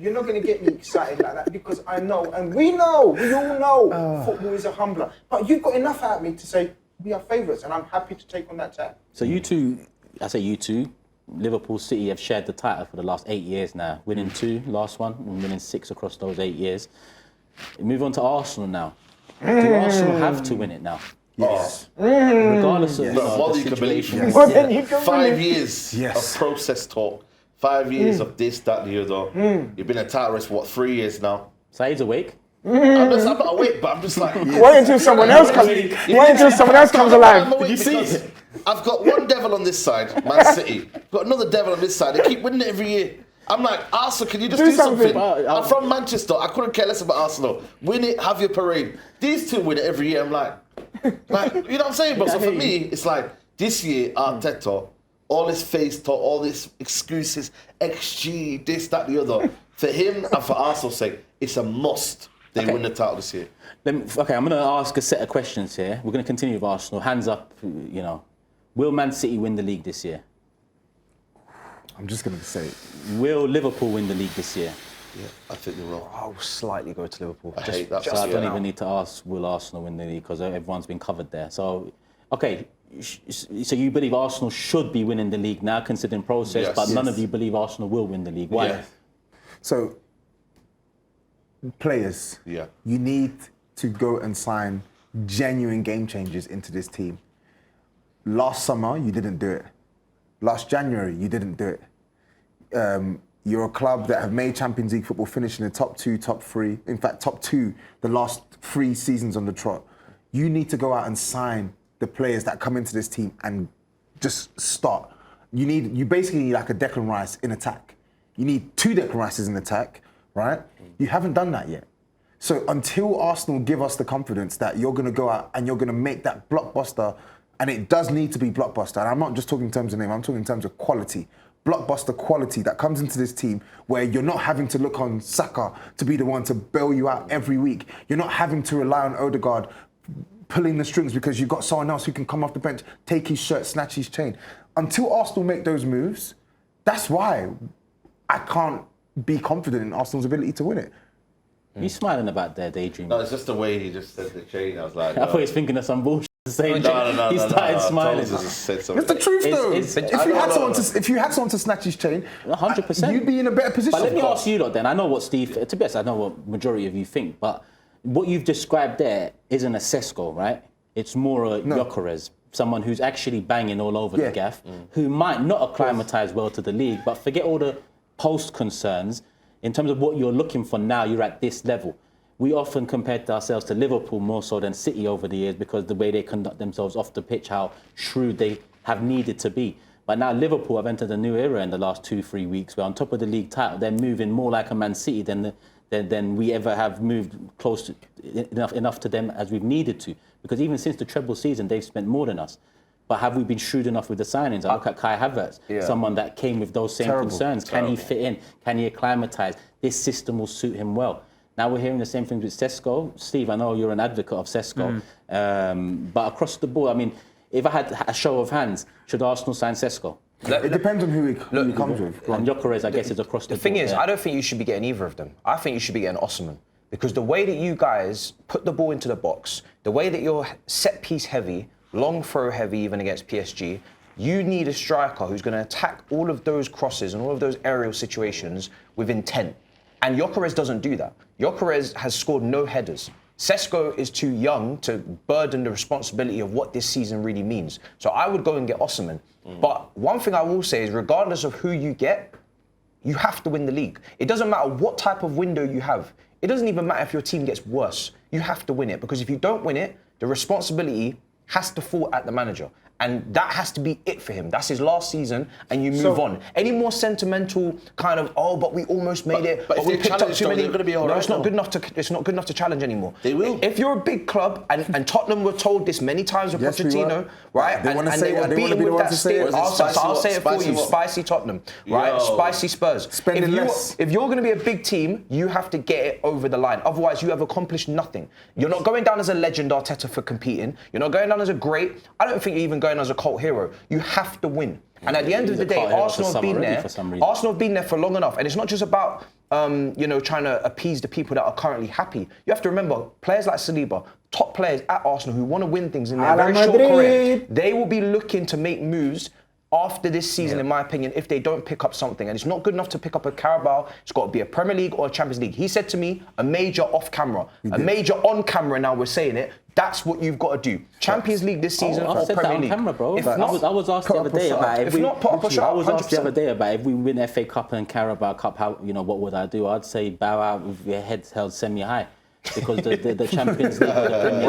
you're not going to get me excited like that because I know, and we all know, football is a humbler. But you've got enough out of me to say, we are favourites, and I'm happy to take on that tab.
So you two, I say you two, Liverpool City have shared the title for the last 8 years now, winning 2, last one, and winning 6 across those 8 years. Move on to Arsenal now. Do Arsenal have to win it now?
Yes.
Regardless of
More
the
than you can believe.
situation.
Well, then you can
5
really-
years
Yes.
of process talk. 5 years of this, that, the other. You've been a title race for what, 3 years now?
Saeed's awake.
I'm not awake, but I'm just like.
Wait until someone else comes. Wait until someone else comes alive.
Did you see? I've got one devil on this side, Man City. Got another devil on this side. They keep winning it every year. I'm like, Arsenal, can you just do something? I'm from Manchester. I couldn't care less about Arsenal. Win it, have your parade. These two win it every year. I'm like, you know what I'm saying, bro? So for me, it's like this year, Arteta, all this face talk, all these excuses, XG, this, that, the other. For him and for Arsenal's sake, it's a must. They win the title this year.
Okay, I'm going to ask a set of questions here. We're going to continue with Arsenal. Hands up, you know. Will Man City win the league this year?
I'm just going to say,
Will Liverpool win the league this year?
Yeah, I think they will.
I'll slightly go to Liverpool.
I hate that.
So I don't even need to ask, will Arsenal win the league? Because everyone's been covered there. So, okay, so you believe Arsenal should be winning the league now, considering process,
Yes.
but none
Yes.
of you believe Arsenal will win the league. Why?
Yeah.
so players,
Yeah.
you need to go and sign genuine game changers into this team. Last summer, you didn't do it. Last January, you didn't do it. You're a club that have made Champions League football, finishing in the top 2, top 3. In fact, top 2 the last 3 seasons on the trot. You need to go out and sign the players that come into this team and just start. You basically need like a Declan Rice in attack. You need 2 Declan Rices in attack, right? You haven't done that yet. So until Arsenal give us the confidence that you're going to go out and you're going to make that blockbuster, and it does need to be blockbuster, and I'm not just talking in terms of name, I'm talking in terms of quality. Blockbuster quality that comes into this team where you're not having to look on Saka to be the one to bail you out every week. You're not having to rely on Odegaard pulling the strings because you've got someone else who can come off the bench, take his shirt, snatch his chain. Until Arsenal make those moves, that's why I can't be confident in Arsenal's ability to win it.
You smiling about their daydream?
No, it's just the way he just said the chain. I was like,
I thought he was thinking of some bullshit. Saying
no.
he started smiling.
Said something.
It's the truth, though.
It's-
If you had someone to snatch his chain,
100%.
you'd be in a better position.
But let me ask you lot then. I know what Steve, to be honest, I know what majority of you think, but what you've described there isn't a Sesko, right? It's more a Gyökeres, someone who's actually banging all over the gaff, who might not acclimatise well to the league, but forget all the post concerns. In terms of what you're looking for now, you're at this level. We often compared ourselves to Liverpool more so than City over the years because the way they conduct themselves off the pitch, how shrewd they have needed to be. But now Liverpool have entered a new era in the last 2-3 weeks where on top of the league title, they're moving more like a Man City than we ever have moved close to, enough to them as we've needed to. Because even since the treble season, they've spent more than us. But have we been shrewd enough with the signings? I look at Kai Havertz, someone that came with those same concerns. Can he fit in? Can he acclimatise? This system will suit him well. Now we're hearing the same things with Sesko. Steve, I know you're an advocate of Sesko. But across the board, I mean, if I had a show of hands, should Arsenal sign Sesko?
It depends on who he comes with.
And Gyökeres, I guess, is across the board.
The thing is, I don't think you should be getting either of them. I think you should be getting Osimhen. Because the way that you guys put the ball into the box, the way that you're set piece heavy, long throw heavy even against PSG, you need a striker who's going to attack all of those crosses and all of those aerial situations with intent. And Gyökeres doesn't do that. Gyökeres has scored no headers. Sesko is too young to burden the responsibility of what this season really means. So I would go and get Osimhen. But one thing I will say is regardless of who you get, you have to win the league. It doesn't matter what type of window you have. It doesn't even matter if your team gets worse. You have to win it because if you don't win it, the responsibility has to fall at the manager. And that has to be it for him. That's his last season, and you move on. Any more sentimental kind of, but we almost made it,
but if
we
they
picked up
challenge,
too many.
they're going to be all
no,
right.
it's not good enough to. It's not good enough to challenge anymore.
They will.
If you're a big club, and Tottenham were told this many times with
Yes, we
Pochettino,
were.
right?
They wanna
and
say
they
that.
were
They wanna
beaten
be the
with
ones
that
to say it.
state.
Spicy
I'll
what?
say it for
Spicy
you.
what?
Spicy Tottenham, right?
Yo.
Spicy Spurs.
Spending less.
If you're going to be a big team, you have to get it over the line. Otherwise, you have accomplished nothing. You're not going down as a legend, Arteta, for competing. You're not going down as a great. I don't think you're even going as a cult hero. You have to win. And at the end of the day, Arsenal have been there. Arsenal have been there for long enough. And it's not just about trying to appease the people that are currently happy. You have to remember, players like Saliba, top players at Arsenal who want to win things in their very short career, they will be looking to make moves after this season, in my opinion, if they don't pick up something, and it's not good enough to pick up a Carabao, it's got to be a Premier League or a Champions League. He said to me, a major off camera, a major on camera. Now we're saying it. That's what you've got to do. Champions League this season
I
or
said
Premier
that on
League.
camera, bro.
If
I
not,
was asked the other day about
if not, put up a shot.
I was asked the
100%.
other day about if we win FA Cup and Carabao Cup, how what would I do? I'd say bow out with your head held semi-high. Because the Champions League, the Premier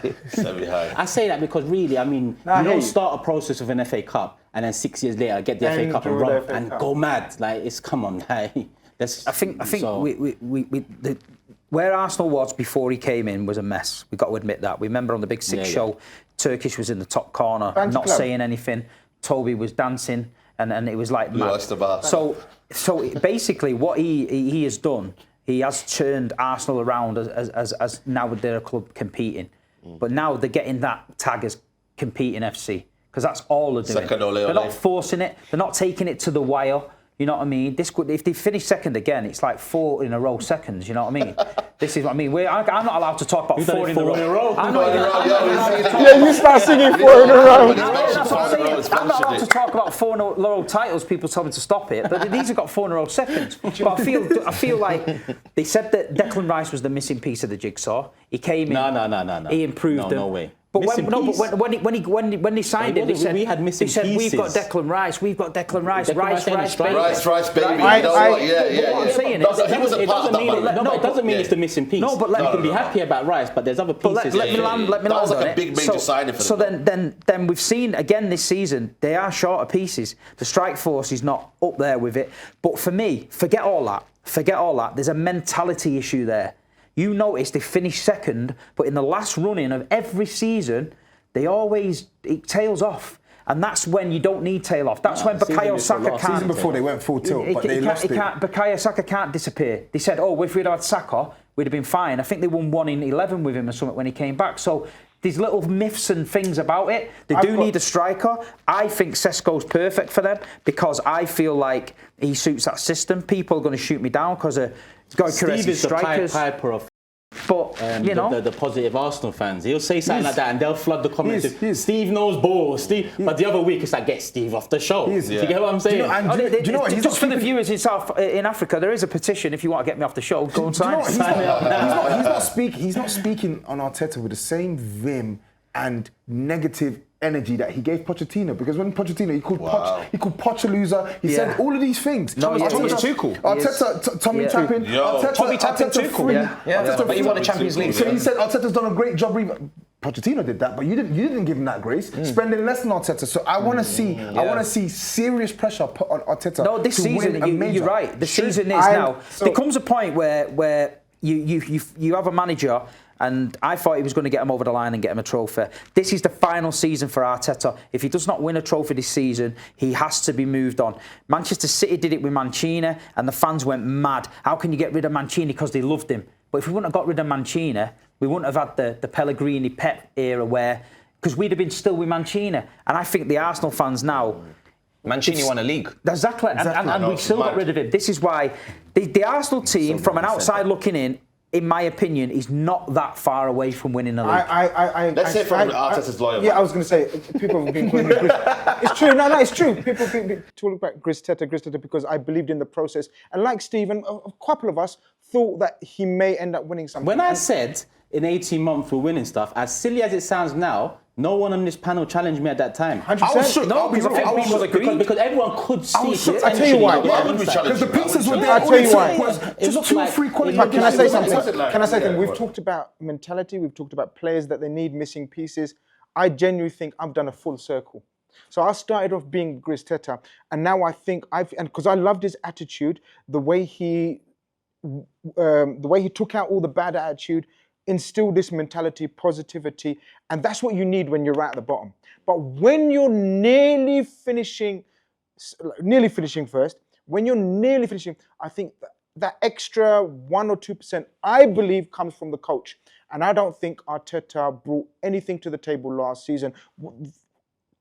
League,
Semi-high.
I say that because really, I mean, you don't start a process of an FA Cup and then 6 years later get the FA Cup and
draw the
run
FA
and
Cup.
go mad. Like, it's come on, like,
I think where Arsenal was before he came in was a mess. We've got to admit that. We remember on the Big Six show, Turkish was in the top corner, not saying anything. Toby was dancing, and it was like mad. So basically, what he has done, he has turned Arsenal around as now they're a club competing. But now they're getting that tag as competing FC because that's all they're doing. They're not forcing it. They're not taking it to the wire. You know what I mean? If they finish second again, it's like 4 in a row seconds. You know what I mean? This is what I mean. I'm not allowed to talk about 4 in a row. I'm not
you start singing 4 in a row.
That's what I'm saying. I'm not allowed to talk about 4 in a row titles. People tell me to stop it, but these have got 4 in a row seconds. But I feel like they said that Declan Rice was the missing piece of the jigsaw. He came in.
No.
He improved them.
No way.
But when they signed him, they said we've got Declan Rice, we've got Declan Rice, Rice, baby.
Rice, baby. You know what?
What I'm saying is,
it doesn't mean it's the missing piece.
No, but
you can be happy about Rice, but there's other pieces.
Let me land
That was like
on
a
it.
big major signing for
So
them.
then we've seen again this season they are short of pieces. The strike force is not up there with it. But for me, forget all that. There's a mentality issue there. You notice they finished second, but in the last running of every season, it tails off. And that's when you don't need tail off. That's when Bukayo Saka can't.
Season before they went full tilt, but they lost it.
Bukayo Saka can't disappear. They said, if we'd had Saka, we'd have been fine. I think they won 1 in 11 with him or something when he came back. So there's little myths and things about it. They do need a striker. I think Sesko's perfect for them because I feel like he suits that system. People are going to shoot me down because he's got crazy strikers.
Steve is the Piper of
But you know,
the positive Arsenal fans, he'll say something like that, and they'll flood the comments. Steve knows ball. But the other week it's like, get Steve off the show. Do you get what I'm saying?
Do you know what?
Just for the viewers in Africa, there is a petition. If you want to get me off the show, go and sign it.
He's not speaking on Arteta with the same vim and negative energy that he gave Pochettino, because when Pochettino he called Poch a loser. He said all of these things.
No, Tommy's too cool.
Arteta, Tommy Tapping.
Tommy Tapping too cool. But he won the Champions League.
So he said Arteta's done a great job. Pochettino did that, but you didn't give him that grace. Spending less than Arteta. So I want to see serious pressure put on Arteta.
No, this season you're right. The season is now. There comes a point where you have a manager. And I thought he was going to get him over the line and get him a trophy. This is the final season for Arteta. If he does not win a trophy this season, he has to be moved on. Manchester City did it with Mancini, and the fans went mad. How can you get rid of Mancini? Because they loved him. But if we wouldn't have got rid of Mancini, we wouldn't have had the Pellegrini Pep era because we'd have been still with Mancini. And I think the Arsenal fans now...
Mancini won a league.
Exactly. And we still got rid of him. This is why the Arsenal team, from an outside looking in my opinion, is not that far away from winning a league.
Let's say from Arteta's lawyer.
Yeah, I was going to say, people have been calling me Gris. It's true, no, it's true. People think me talk about Gris Teta because I believed in the process. And like Stephen, a couple of us thought that he may end up winning something.
When I said in 18 months we're winning stuff, as silly as it sounds now, no one on this panel challenged me at that time.
100%.
I was shook.
No, because I think people agreed. Because everyone could see it.
I tell you why.
Because the pizzas were there.
I tell you why.
It was just 2-3 quality.
Can I say something? We've talked about mentality. We've talked about players that they need missing pieces. I genuinely think I've done a full circle. So I started off being Gris Teta, and now I think because I loved his attitude, the way he took out all the bad attitude, instill this mentality, positivity, and that's what you need when you're right at the bottom. But when you're nearly finishing first, I think that extra 1 or 2%, I believe, comes from the coach. And I don't think Arteta brought anything to the table last season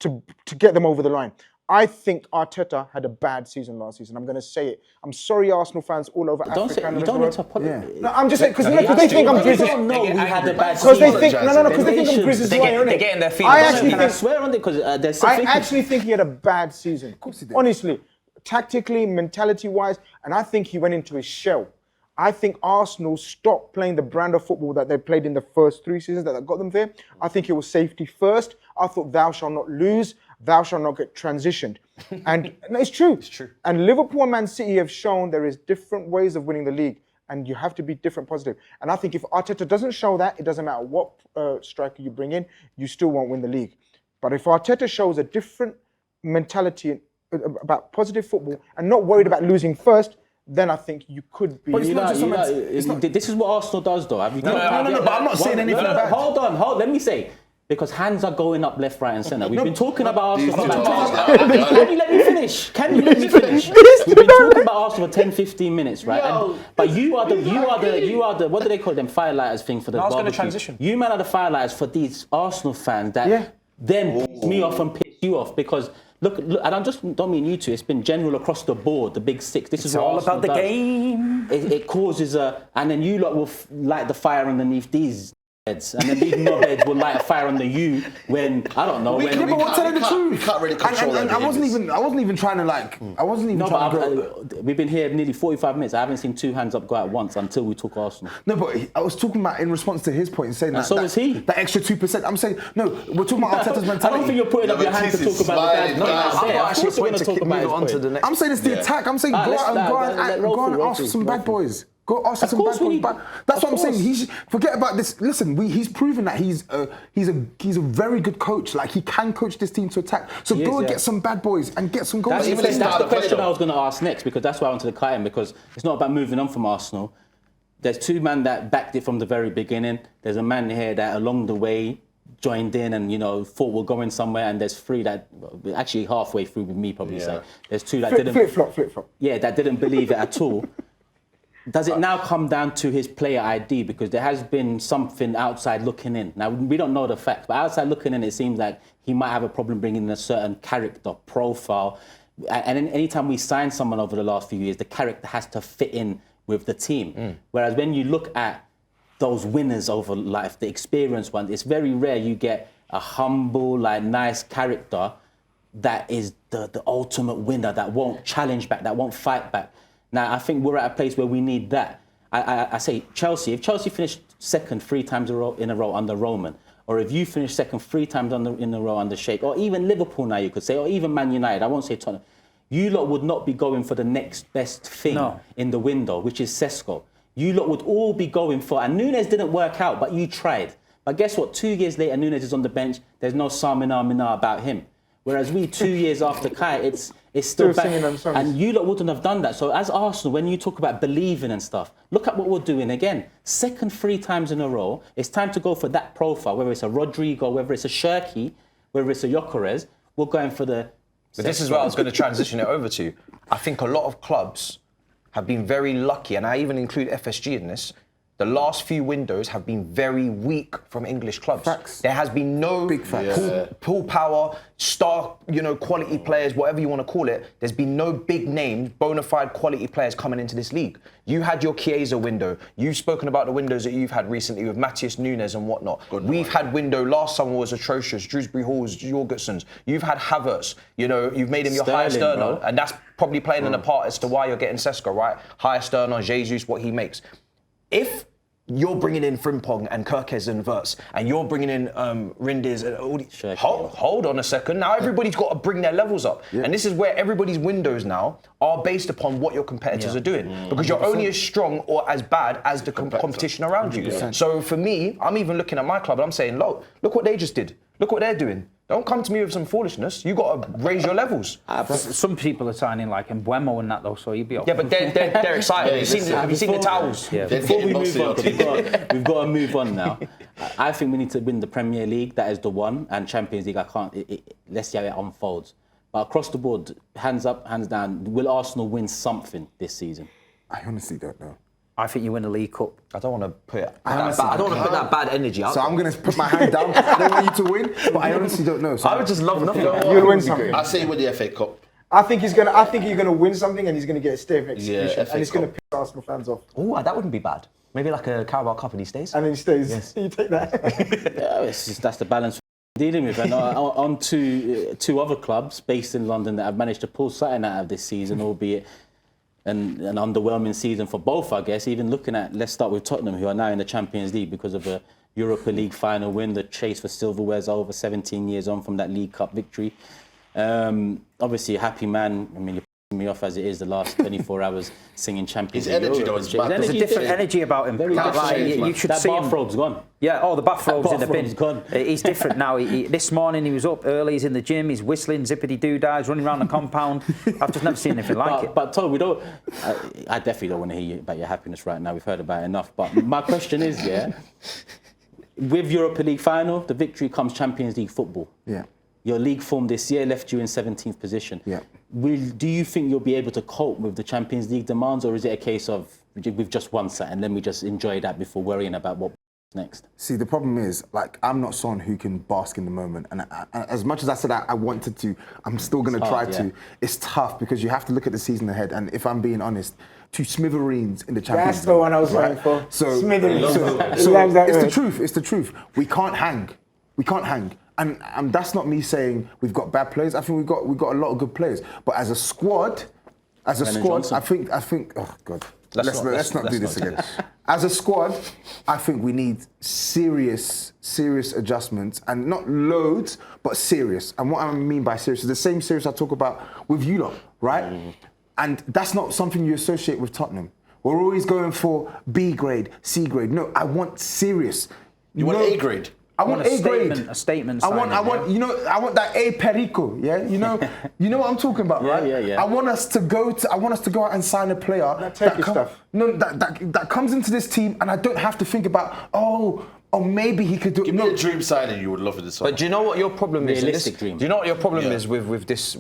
to get them over the line. I think Arteta had a bad season last season. I'm going to say it. I'm sorry, Arsenal fans all over
Don't
Africa.
say,
and
you
the
don't need
rest
to
of the world.
apologize.
No, I'm just saying because
No,
they think I'm
They
Grizz's.
don't know we had a bad
Because
season.
they think because they think I'm Grizz's
They
way,
get-
innit?
they're getting their feet
I
wet.
actually
Can I
think
swear on it? Because there's
I
something.
actually think he had a bad season. Of
course he did.
Honestly, tactically, mentality-wise, and I think he went into his shell. I think Arsenal stopped playing the brand of football that they played in the first 3 seasons that got them there. I think it was safety first. I thought thou shalt not lose, thou shalt not get transitioned. And no, it's true. It's true. And Liverpool and Man City have shown there is different ways of winning the league, and you have to be different positive. And I think if Arteta doesn't show that, it doesn't matter what striker you bring in, you still won't win the league. But if Arteta shows a different mentality about positive football and not worried about losing first, then I think you could be.
But it's not
This is what Arsenal does, though. Have you
no, but I'm not saying anything bad.
Hold on. Let me say. Because hands are going up left, right, and centre. We've been talking about Arsenal for about 10 minutes. Can you let me finish? We've been talking about Arsenal for 10, 15 minutes, right? But you are the what do they call them? Firelighters thing for the
I was
barbecue.
gonna transition.
You man are the firelighters for these Arsenal fans that then piss me off and piss you off because look, and I just don't mean you two. It's been general across the board, the big six. This is what
all
Arsenal
about the
does.
game.
It causes and then you lot will light the fire underneath these heads, and then these knobheads will light a fire under you when I don't know.
We
when
can't-
But we're telling the truth.
we can't really control
and
their
I wasn't
behaviours.
even trying to like. I wasn't even
no,
trying
but
to go.
we've been here nearly 45 minutes. I haven't seen two hands up go at once until we took Arsenal.
No, but I was talking about in response to his point, saying that.
so was he.
That extra 2%. I'm saying no. We're talking about Arteta's mentality.
I don't think you're putting up
Yeah,
your
but
hand to
Jesus,
talk about the
smiling,
guys.
guys.
Of
Actually,
course, we're
point
going to
to
talk about
move
his
on to
point.
the next.
I'm saying it's the attack. I'm saying
Ah, let's
go and
roll
ask
through,
some
roll
bad
through.
boys. Go ask
Of
some
course
bad
we
boys.
need-
But that's
of
what I'm saying.
course.
Forget about this. Listen, he's proven that he's a very good coach. Like he can coach this team to attack. So
He
go
is,
and
yeah.
get some bad boys and get some goals.
That's,
even
the
his style of play,
question
though.
I was going to ask next because that's why I wanted to cut him because it's not about moving on from Arsenal. There's two men that backed it from the very beginning. There's a man here that along the way joined in and thought we're going somewhere, and there's three that actually halfway through with me probably say there's two that didn't
Flip flop.
yeah that didn't believe it at all. Does it now come down to his player ID? Because there has been something outside looking in. Now, we don't know the fact, but outside looking in, it seems like he might have a problem bringing in a certain character profile. And then anytime we sign someone over the last few years, the character has to fit in with the team. Whereas when you look at those winners over life, the experienced ones, it's very rare you get a humble, nice character that is the ultimate winner, that won't challenge back, that won't fight back. Now, I think we're at a place where we need that. I say Chelsea, if Chelsea finished second 3 times in a row under Roman, or if you finish second 3 times in a row under Sheikh, or even Liverpool now you could say, or even Man United, I won't say Tottenham, you lot would not be going for the next best thing in the window, which is Sesko. You lot would all be going for, and Nunes didn't work out, but you tried. But guess what? 2 years later, Nunes is on the bench. There's no Mina about him. Whereas we 2 years after Kai, it's still back.
singing them songs.
And you lot wouldn't have done that. So as Arsenal, when you talk about believing and stuff, look at what we're doing again. Second 3 times in a row. It's time to go for that profile, whether it's a Rodrigo, whether it's a Shirky, whether it's a Gyökeres. We're going for the...
But this is where I was going to transition it over to. I think a lot of clubs have been very lucky, and I even include FSG in this. The last few windows have been very weak from English clubs.
Facts.
There has been no
Big facts.
pull power, star, quality players, whatever you want to call it. There's been no big names, bona fide quality players coming into this league. You had your Chiesa window. You've spoken about the windows that you've had recently with Matheus Nunes and whatnot. We've had window. Last summer was atrocious. Dewsbury Hall's, Jorgensons. You've had Havertz. You've made him your highest
Sterling,
earner,
bro.
and that's probably playing in a part as to why you're getting Sesko, right? Highest earner, Jesus, what he makes. If you're bringing in Frimpong and Kirkes and Verts, and you're bringing in Rindiz and all these... Hold on a second. Now everybody's got to bring their levels up. And this is where everybody's windows now are based upon what your competitors are doing. Because you're only as strong or as bad as the competition around you. So for me, I'm even looking at my club and I'm saying, look what they just did. Look what they're doing. Don't come to me with some foolishness. You got to raise your levels.
Some people are signing like Mbeumo and that though, so you'd be up.
Yeah, but they're excited. Have you seen the towels?
Yeah.
Before we move on, 'cause we've got to move on now. I think we need to win the Premier League. That is the one. And Champions League, let's see how it unfolds. But across the board, hands up, hands down, will Arsenal win something this season?
I honestly don't know.
I think you win the League Cup.
I don't want to put that bad energy out.
So I'm going to put my hand down. I don't want you to win, but I honestly don't know. So
I would just love nothing.
You'll win something.
I say you win the FA Cup.
I think you're gonna win something, and he's gonna get a stiff execution,
FA
and it's gonna
Cup.
piss Arsenal fans off.
Oh, that wouldn't be bad. Maybe like a Carabao Cup and he stays.
And then he stays.
Yes.
You take that.
Yeah, that's the balance we're dealing with. And on to two other clubs based in London that have managed to pull something out of this season, albeit an underwhelming season for both, I guess. Even looking at, let's start with Tottenham, who are now in the Champions League because of a Europa League final win. The chase for silverware's over 17 years on from that League Cup victory. Obviously, a happy man. I mean, you're pissing me off as it is the last 24 hours singing Champions League.
His energy, though, is mad.
There's a different energy about him.
Very
Like,
different.
you should
That
see him.
bathrobe's gone.
Yeah, the bathrobe's in the bin.
Bathrobe's gone.
He's different now. This morning he was up early, he's in the gym, he's whistling, zippity-doo-dah, running around the compound. I've just never seen anything like it.
But Todd, I definitely don't want to hear about your happiness right now. We've heard about it enough. But my question is, with Europa League final, the victory comes Champions League football.
Yeah.
Your league form this year left you in 17th position. Yeah. Do you think you'll be able to cope with the Champions League demands, or is it a case of we've just won something, let me just enjoy that before worrying about what's next?
See, the problem is, like, I'm not someone who can bask in the moment. And as much as I said I wanted to, I'm still going to try to. It's tough because you have to look at the season ahead. And if I'm being honest, to smithereens in the Champions League.
That's the one I was going for.
So,
Smithereens.
so it's the truth. It's the truth. We can't hang. We can't hang. And that's not me saying we've got bad players. I think we've got a lot of good players. But as a squad, I think. Oh God, let's not do this again. As a squad, I think we need serious adjustments, and not loads, but serious. And what I mean by serious is the same serious I talk about with you lot, right? And that's not something you associate with Tottenham. We're always going for B grade, C grade. No, I want serious.
You want A grade?
I want A grade.
A statement.
I want that A perico. Yeah, you know what I'm talking about, right?
Yeah.
I want us to go out and sign a player that comes into this team, and I don't have to think about maybe he could do.
Give me a dream signing you would love for this one.
But do you know what your problem is?
Realistic dream.
Do you know what your problem is with this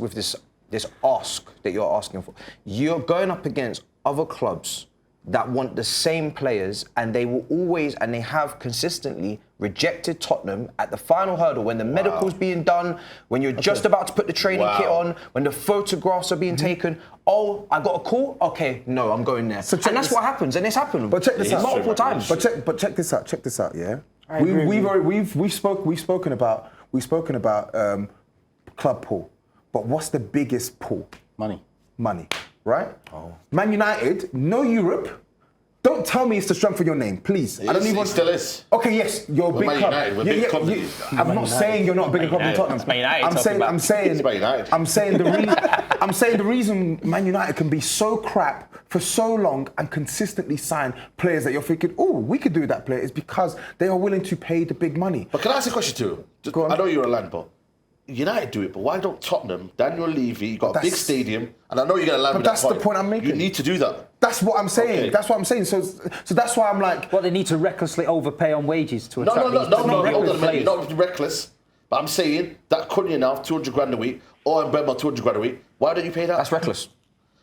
ask that you're asking for? You're going up against other clubs that want the same players, and they will always, and they have consistently rejected Tottenham at the final hurdle when the medical's being done, when you're just about to put the training kit on, when the photographs are being taken. Oh, I got a call? Okay, no, I'm going there.
So
and that's what happens, and it's happened.
But check this out.
Multiple times.
But check this out. Check this out. Yeah, we've spoken about club pull, but what's the biggest pull? Money, right? Man United, no Europe. Don't tell me it's the strength of your name, please.
I don't even want. Still is.
Okay, yes, you're a big
Man
club.
United, we're big club.
I'm not saying you're not a bigger club than Tottenham. I'm saying the reason Man United can be so crap for so long and consistently sign players that you're thinking, we could do with that player, is because they are willing to pay the big money.
But can I ask a question too?
Go on.
I know you're a land, but United do it, but why don't Tottenham? Daniel Levy, you got a big stadium, and I know you're going to land with that
that's the point I'm making.
You need to do that.
That's what I'm saying.
Okay.
That's what I'm saying. So that's why I'm like...
Well, they need to recklessly overpay on wages to attract
No,
hold on a
minute. You're not reckless. But I'm saying that Cunha now, 200 grand a week, or Mbemba, 200 grand a week. Why don't you pay that?
That's reckless.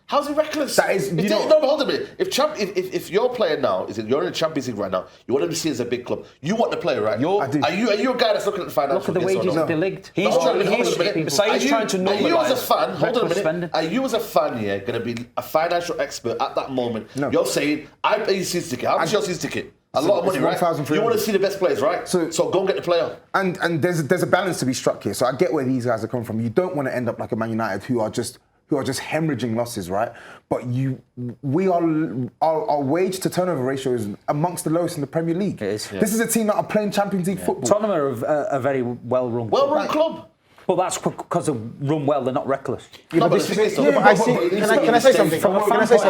How's it reckless?
That is,
hold on a minute. If you're playing now, you're in the Champions League right now, you want them to see as a big club. You want the player, right?
I do.
Are you a guy that's looking at the financial?
Look at the wages of the league.
He's trying to normalise.
Are you as a fan? Hold on a minute.
Spending.
Are you as a fan going to be a financial expert at that moment?
No.
You're saying I pay your season ticket. How much is your season ticket? A lot of money, right?
1,300.
You want to see the best players, right? So go and get the player.
And there's a balance to be struck here. So I get where these guys are coming from. You don't want to end up like a Man United who are just hemorrhaging losses, right? But our wage to turnover ratio is amongst the lowest in the Premier League.
It is.
This is a team that are playing Champions League football.
Tottenham are a very well-run
club.
But that's because they run well, they're not reckless.
Can I say something?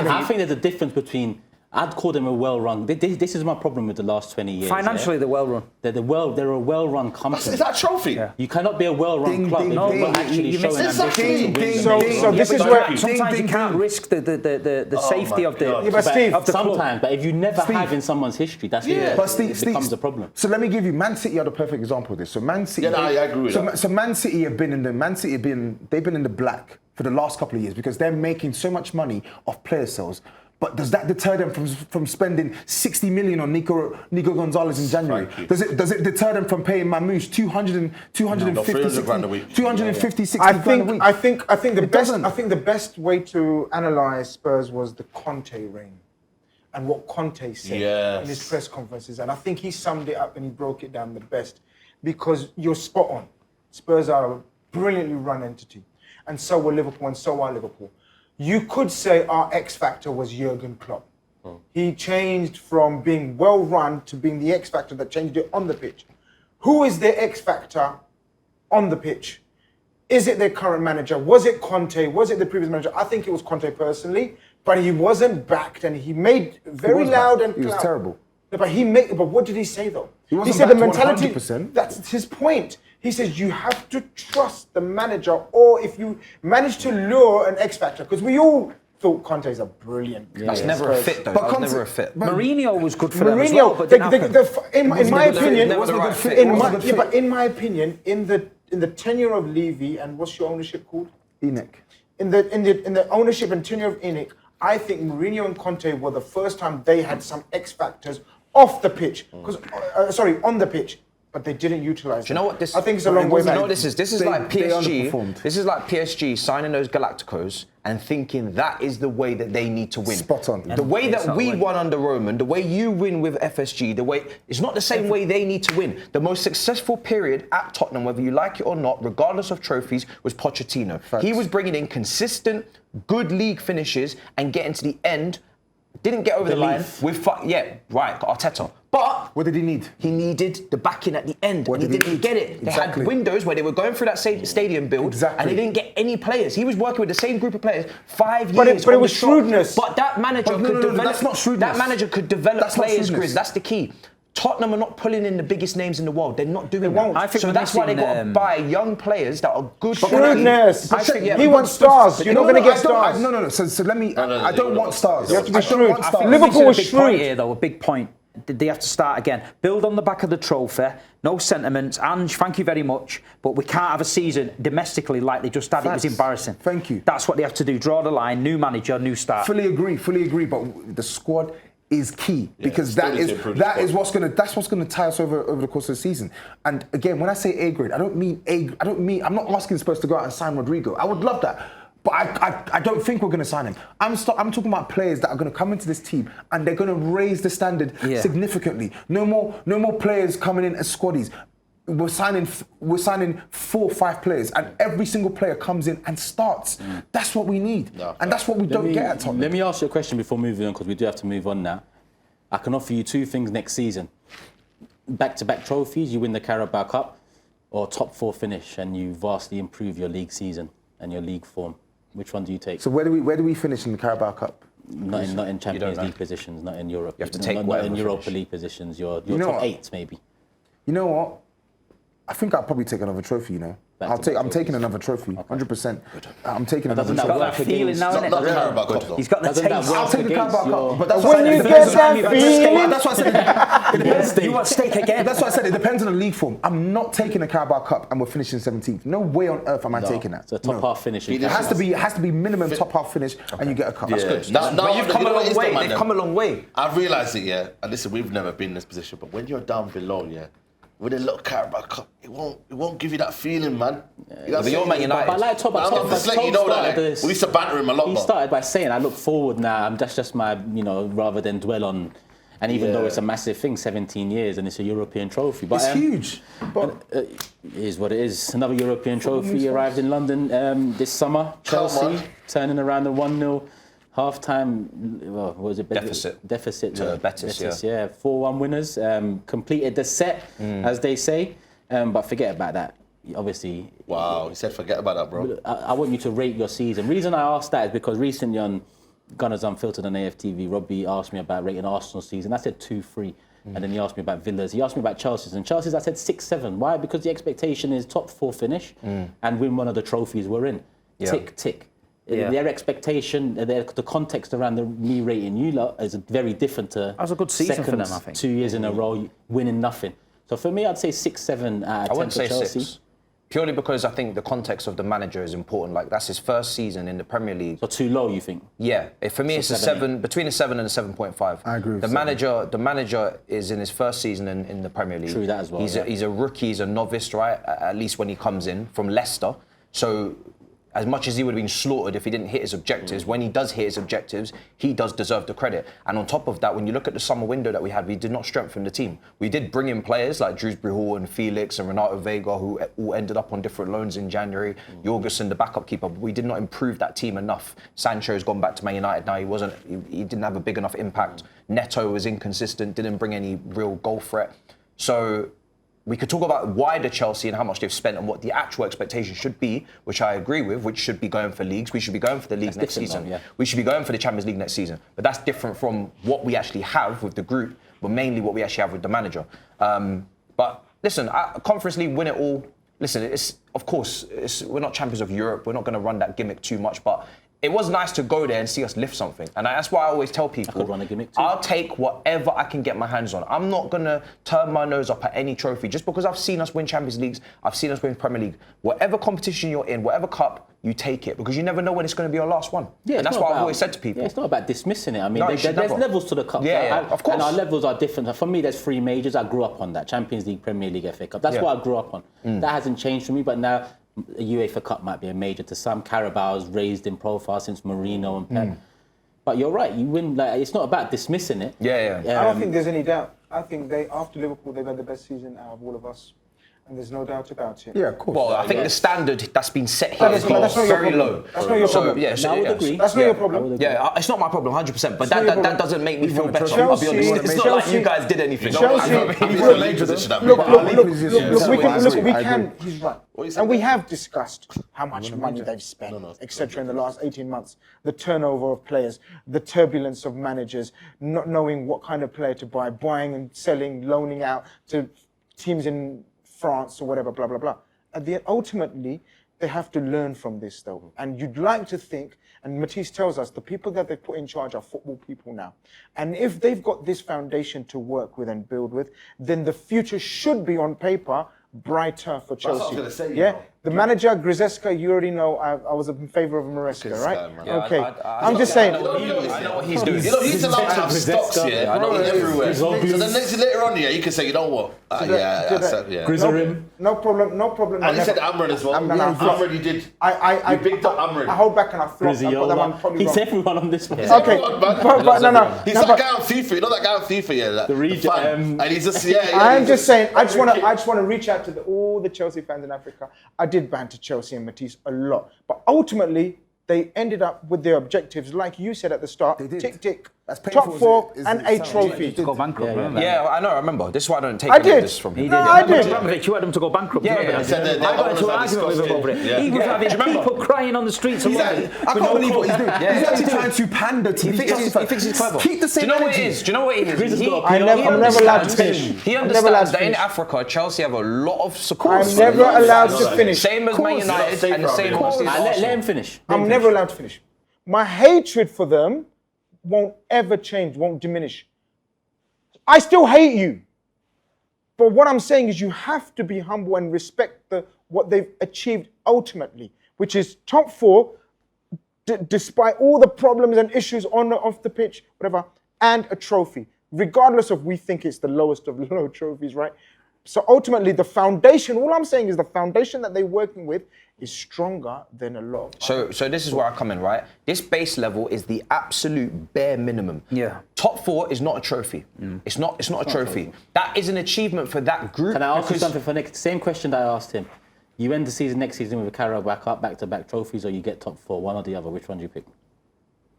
I think there's a difference between... I'd call them a well-run. This is my problem with the last 20 years.
Financially, they're well-run.
They're a well-run company.
Is that a trophy?
Yeah. You cannot be a well-run club if you're not actually showing ambition to win.
So this is where
sometimes you can't risk the safety of the.
But Steve,
sometimes, but if you never have in someone's history, that's where it becomes a problem.
So let me give you Man City are the perfect example of this. So Man City,
I agree with that.
So Man City have been in the black for the last couple of years because they're making so much money off player sales. But does that deter them from spending 60 million on Nico Gonzalez in January? Does it deter them from paying Mamouche 250,
300 grand a week.
250, 60
I
grand a week?
think
doesn't.
the best way to analyse Spurs was the Conte reign and what Conte said in his press conferences, and I think he summed it up and he broke it down the best, because you're spot on. Spurs are a brilliantly run entity, and so were Liverpool, and so are Liverpool. You could say our X factor was Jurgen Klopp. He changed from being well run to being the X factor that changed it on the pitch. Who is the X factor on the pitch? Is it their current manager? Was it Conte? Was it the previous manager? I think it was Conte personally, but he wasn't backed, and he made very loud and
he was
loud.
terrible.
No, but what did he say though?
wasn't
said the
backed
mentality.
100%.
That's his point. He says you have to trust the manager, or if you manage to lure an X factor, because we all thought Conte's a brilliant.
That's never a fit, though. That was never a fit.
Mourinho was good for them as well, but didn't happen.
in my opinion,
But
in my opinion, in the tenure of Levy, and what's your ownership called?
ENIC.
In the ownership and tenure of ENIC, I think Mourinho and Conte were the first time they had some X factors off the pitch, on the pitch, but they didn't utilize.
Do you know what this?
I think it's a long way back.
You know what this is? This is like
they
PSG.
underperformed.
This is like PSG signing those Galacticos and thinking that is the way that they need to win.
Spot on.
The way
It's
that
not
we
right.
won under Roman, the way you win with FSG, the way it's not the same way they need to win. The most successful period at Tottenham, whether you like it or not, regardless of trophies, was Pochettino.
Facts.
He was bringing in consistent, good league finishes and getting to the end. Didn't get over the line with Arteta. But
What did he need?
he needed the backing at the end,
What
and he
did he
didn't
need?
get it. They
Exactly.
had windows where they were going through that stadium build,
Exactly.
and they didn't get any players. He was working with the same group of players 5
But
years.
it
on
was
the trot.
shrewdness.
But that manager
But no,
could
no, no,
develop.
that's not shrewdness.
That manager could develop
That's not
players,
shrewdness.
Grizz. That's the key. Tottenham are not pulling in the biggest names in the world. They're not doing
won't.
that.
I think
So
we're
that's why they got to
missing,
buy young players that are good.
Shrewdness.
I think, yeah,
He
but-
wants stars. You're not going to get stars.
No. So let me.
no,
I don't
you
want stars.
You have
to be
I don't
shrewd.
want
I
stars.
think Liverpool was
a big point
shrewd.
here, though. A big point. They have to start again. Build on the back of the trophy. No sentiments. Ange, thank you very much. But we can't have a season domestically like they just had. It was
Facts.
embarrassing.
Thank you.
That's what they have to do. Draw the line. New manager, new start.
Fully agree. But the squad is key because
still
that
need
is
to improve the squad.
what's gonna tie us over the course of the season. And again, when I say A grade, I don't mean I'm not asking Spurs to go out and sign Rodrigo. I would love that. But I don't think we're going to sign him. I'm talking about players that are going to come into this team and they're going to raise the standard significantly. No more players coming in as squaddies. We're signing 4 or 5 players, and every single player comes in and starts. That's what we need, and that's what we don't get at Tottenham.
Let me ask you a question before moving on, because we do have to move on now. I can offer you 2 things next season: back-to-back trophies, you win the Carabao Cup, or top 4 finish, and you vastly improve your league season and your league form. Which one do you take?
So where do we finish in the Carabao Cup?
Not in Champions League positions, not in Europe.
You have to take
not
whatever
in Europa
finish.
League positions. Your
You know
top
what?
8 maybe.
You know what? I think I'll probably take another trophy.
Back-to-back
I'm taking
trophies.
another trophy, 100%. I'm taking another
Doesn't that
trophy.
work
That feeling
against-
now,
Not
innit?
the Carabao Cup, though.
He's got the
Doesn't that
taste.
work
I'll take the
against
Carabao
your-
Cup, but that's
When
why I
you
said
get
it
that
depends-
feeling-
That's why I said it depends.
You want steak again?
That's why I said it depends on the league form. I'm not taking the Carabao Cup and we're finishing 17th. No way on earth am I taking that.
It's a top half finish.
It has to be minimum top half finish, and you get a cup.
Yeah. Now,
But you've come a long way. They've come a long way.
I've realised it, yeah. And listen, we've never been in this position, but when you're down below, yeah, with a little Carabao Cup, it won't give you that feeling, man.
But you're Man United.
But like top,
I'm
top,
just
top
letting you know that.
started
Like,
this.
we used to banter him a lot.
He
though.
started by saying, "I look forward now." That's just my, rather than dwell on. And even though it's a massive thing, 17 years, and it's a European trophy, but
It's huge. But
it is what it is. Another European trophy arrived in London this summer.
Come
Chelsea
on.
turning around the 1-0 half-time. Well, what was it? Deficit
to Betis,
yeah. 4-1 winners. Completed the set, as they say. But forget about that. Obviously.
Wow, he said forget about that, bro.
I want you to rate your season. Reason I asked that is because recently on Gunners Unfiltered on AFTV, Robbie asked me about rating Arsenal's season. I said 2-3. And then he asked me about Villa's. He asked me about Chelsea's. And Chelsea's, I said 6-7. Why? Because the expectation is top 4 finish and win one of the trophies we're in.
Yeah.
Tick, tick.
Yeah.
Their expectation, the context around me rating you lot is very different to
That was a good season for them, I think.
2 years in a row, winning nothing. So for me, I'd say 6-7 out of 10
I wouldn't
for
say
Chelsea.
6. Purely because I think the context of the manager is important. Like, that's his first season in the Premier League.
So too low, you think?
Yeah, for me, it's a 7, between a 7 and a 7.5.
I agree with
the
7.
The manager is in his first season in the Premier League.
True that as well.
He's a rookie, he's a novice, right? At least when he comes in from Leicester. So, as much as he would have been slaughtered if he didn't hit his objectives, when he does hit his objectives, he does deserve the credit. And on top of that, when you look at the summer window that we had, we did not strengthen the team. We did bring in players like Dewsbury Hall and Felix and Renato Vega, who all ended up on different loans in January. Jorgensen, the backup keeper. We did not improve that team enough. Sancho's gone back to Man United now. He didn't have a big enough impact. Neto was inconsistent, didn't bring any real goal threat. So we could talk about wider Chelsea and how much they've spent and what the actual expectation should be, which I agree with, which should be going for leagues. We should be going for the league next season.
Yeah.
We should be going for the Champions League next season. But that's different from what we actually have with the group, but mainly what we actually have with the manager. But listen, Conference League, win it all. Listen, we're not champions of Europe. We're not going to run that gimmick too much, but it was nice to go there and see us lift something. And that's why I always tell people,
I could run a gimmick too.
I'll take whatever I can get my hands on. I'm not going to turn my nose up at any trophy. Just because I've seen us win Champions Leagues, I've seen us win Premier League. Whatever competition you're in, whatever cup, you take it. Because you never know when it's going to be your last one.
Yeah,
and that's what I've always said to people.
Yeah, it's not about dismissing it. I mean,
No,
there's
never.
levels to the cup.
Yeah, of course.
And our levels are different. For me, there's 3 majors. I grew up on that. Champions League, Premier League, FA Cup. That's what I grew up on. That hasn't changed for me, but now a UEFA Cup might be a major to some. Carabao's raised in profile since Mourinho and Pep. But you're right, you win. Like, it's not about dismissing it.
Yeah.
I don't think there's any doubt. I think after Liverpool, they've had the best season out of all of us. And there's no doubt about it.
Yeah, of course.
Well, I think the standard that's been set here is
that's not your
very
problem.
low.
That's not your problem.
Yeah,
I would agree.
That's not your problem.
Yeah, it's not my problem, 100%. But
not your
that
problem.
doesn't make me feel better.
Chelsea-
I'll be honest. It's not like
Chelsea-
you guys did anything.
Chelsea-
He's in a league position.
Look,
I
we
agree.
can. He's right.
What you said
And we
there?
have discussed how much money they've spent, etc. in the last 18 months. The turnover of players, the turbulence of managers, not knowing what kind of player to buy, buying and selling, loaning out to teams in France or whatever, blah, blah, blah. Ultimately, they have to learn from this, though. And you'd like to think, and Matisse tells us, the people that they put in charge are football people now. And if they've got this foundation to work with and build with, then the future should be on paper brighter for Chelsea.
what I was gonna say, you
yeah,
know.
the manager Grzeska, you already know. I was in favour of Maresca,
This
right?
guy, man.
Yeah,
Okay,
I
I'm just saying.
I know what he's doing.
You know, he's allowed to have stocks,
Grzeska.
yeah,
I know
everywhere. So
obvious.
then later on, you can say, you know what?
Grizzerim.
No problem.
And he said Amran as well. Amran, you did.
I
bigged up Amran.
I hold back and I flop. I put that one
Griziola.
probably
He's
wrong.
everyone on this one.
Okay, but no.
He's
No,
that
but
guy on FIFA. You know that guy on FIFA, yeah? Like,
The region,
fan. And he's just,
I'm just saying. I just want to reach out to all the Chelsea fans in Africa. I did banter Chelsea and Matisse a lot, but ultimately they ended up with their objectives, like you said at the start.
They did.
Tick tick.
As painful
Top
as
4
it is
and
it
a
sounds.
trophy.
To go bankrupt, remember?
Yeah, I know, I remember. This is why I don't take
I
any of
did.
this from
He
him.
did.
No, I did.
Abramovich, you had him to go bankrupt.
Yeah,
remember
yeah,
that?
he said
that
I got into an
owners
argument with him
discussed
over it.
it. Yeah.
He was having
remember?
people crying on the streets.
I can't believe what he's doing. He's actually trying to pander to
He
these
thinks
Chelsea fans.
he's clever.
Keep the
Do
same
you know what it
energy.
is? Do you know what it is?
Grizz has got a
I'm never allowed to finish.
He
I'm never allowed
understands
to
that in
finish.
Africa, Chelsea have a lot of support.
I'm never allowed to finish.
Same as Man United and the same as
Let him finish.
I'm never allowed to finish. My hatred for them won't ever change, won't diminish. I still hate you. But what I'm saying is you have to be humble and respect what they've achieved ultimately, which is top 4, despite all the problems and issues on and off the pitch, whatever, and a trophy. Regardless of we think it's the lowest of low trophies, right? So ultimately, the foundation, all I'm saying is the foundation that they're working with is stronger than a lot of
So this is where I come in, right? This base level is the absolute bare minimum.
Yeah.
Top 4 is not a trophy. It's not a trophy. That is an achievement for that group.
Can I ask you
because-
something for next? Same question that I asked him. You end the season next season with a Carabao back-to-back trophies, or you get top 4, one or the other. Which one do you pick?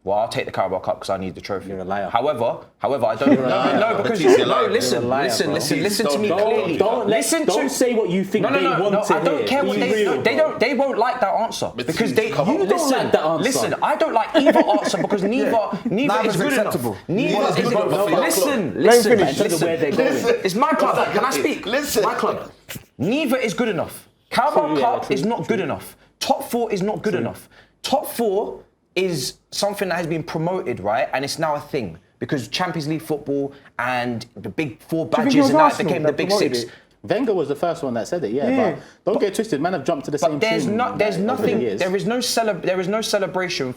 Well, I'll take the Carabao Cup because I need the trophy.
You're a liar.
However, I don't. No, because
You're a liar.
no. Listen
You're a liar, bro.
listen to me clearly.
Don't say what you think
No,
they want to
I don't
hear.
care what
Be real,
they
bro.
They won't like that answer because they.
Come on.
You don't like that answer.
Listen, I don't like either answer because neither
Neither's
is good
acceptable.
enough. Neither
Neither's
is
good
good
enough.
enough.
No,
Listen,
finish.
In terms of where they're going.
It's my club. Can I speak?
Listen.
My club. Neither is good enough. Carabao
True, yeah,
Cup
true,
is not good enough. Top 4 is not good enough. Top 4 is something that has been promoted, right? And it's now a thing because Champions League football and the big 4
think it
badges
was
and that
Arsenal
became
that
the big
promoted
6.
it?
Wenger was the first one that said it,
Yeah.
but don't get twisted, man have jumped to the same
But there's
tune,
there's
over the
nothing.
years.
There is no celebration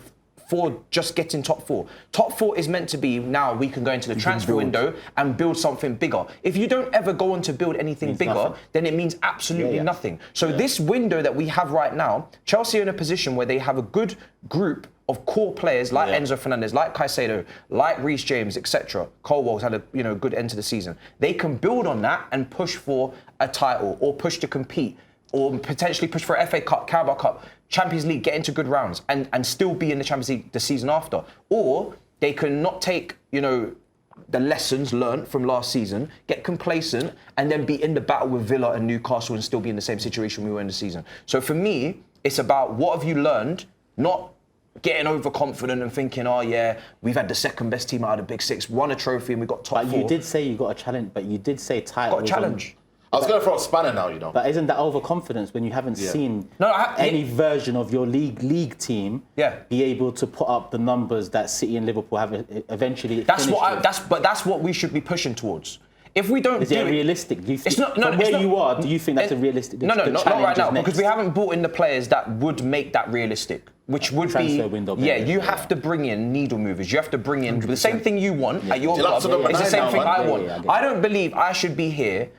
for just getting top 4. Top 4 is meant to be now we can go into the transfer window and build something bigger. If you don't ever go on to build anything bigger,
nothing.
then it means absolutely nothing. So this window that we have right now, Chelsea are in a position where they have a good group of core players like Enzo Fernandez, like Caicedo, like Reece James, etc. Colwell's had a good end to the season. They can build on that and push for a title or push to compete or potentially push for a FA Cup, Carabao Cup, Champions League, get into good rounds and still be in the Champions League the season after. Or they can not take, the lessons learned from last season, get complacent, and then be in the battle with Villa and Newcastle and still be in the same situation we were in the season. So for me, it's about what have you learned, not getting overconfident and thinking, oh yeah, we've had the second best team out of the Big Six, won a trophy and we got top 4.
But you did say you got a challenge, but you did say title.
Got a challenge.
I was going to throw a spanner now,
But isn't that overconfidence when you haven't seen any version of your league team be able to put up the numbers that City and Liverpool have eventually?
That's what we should be pushing towards. If we don't
is it realistic? Do you think,
it's not, no,
from
it's
where
not,
you are, do you think that's a realistic?
No, not right now, because we haven't brought in the players that would make that realistic. Which would be,
window,
you have to bring in needle movers. You have to bring in the same thing you want at your club.
Dilap's
It's the same thing I want.
Yeah,
I don't believe I should be here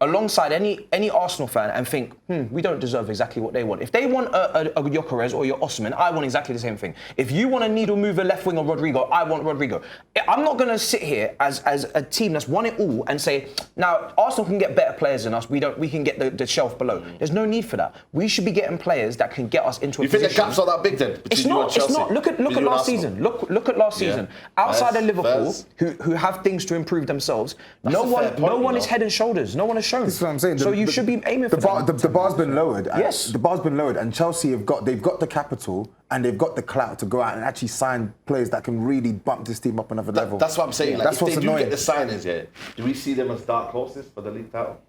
alongside any Arsenal fan and think, we don't deserve exactly what they want. If they want a Gyökeres or your Osimhen, I want exactly the same thing. If you want a needle mover left wing or Rodrigo, I want Rodrigo. I'm not going to sit here as a team that's won it all and say, now Arsenal can get better players than us. We can get the shelf below. There's no need for that. We should be getting players that can get us into a position.
You think the gap's not that big then?
It's not. It's not. Look at last season. Look at last season. Outside of Liverpool, who have things to improve themselves, no one is head and shoulders. No one is shown.
This is what I'm saying.
So you should be aiming for that.
The bar's been lowered.
Yes.
The bar's been lowered, and Chelsea they've got the capital and they've got the clout to go out and actually sign players that can really bump this team up another level.
That's what I'm saying. Like,
that's
if
what's
they do
annoying.
get the signings, do we see them as dark horses for the league title?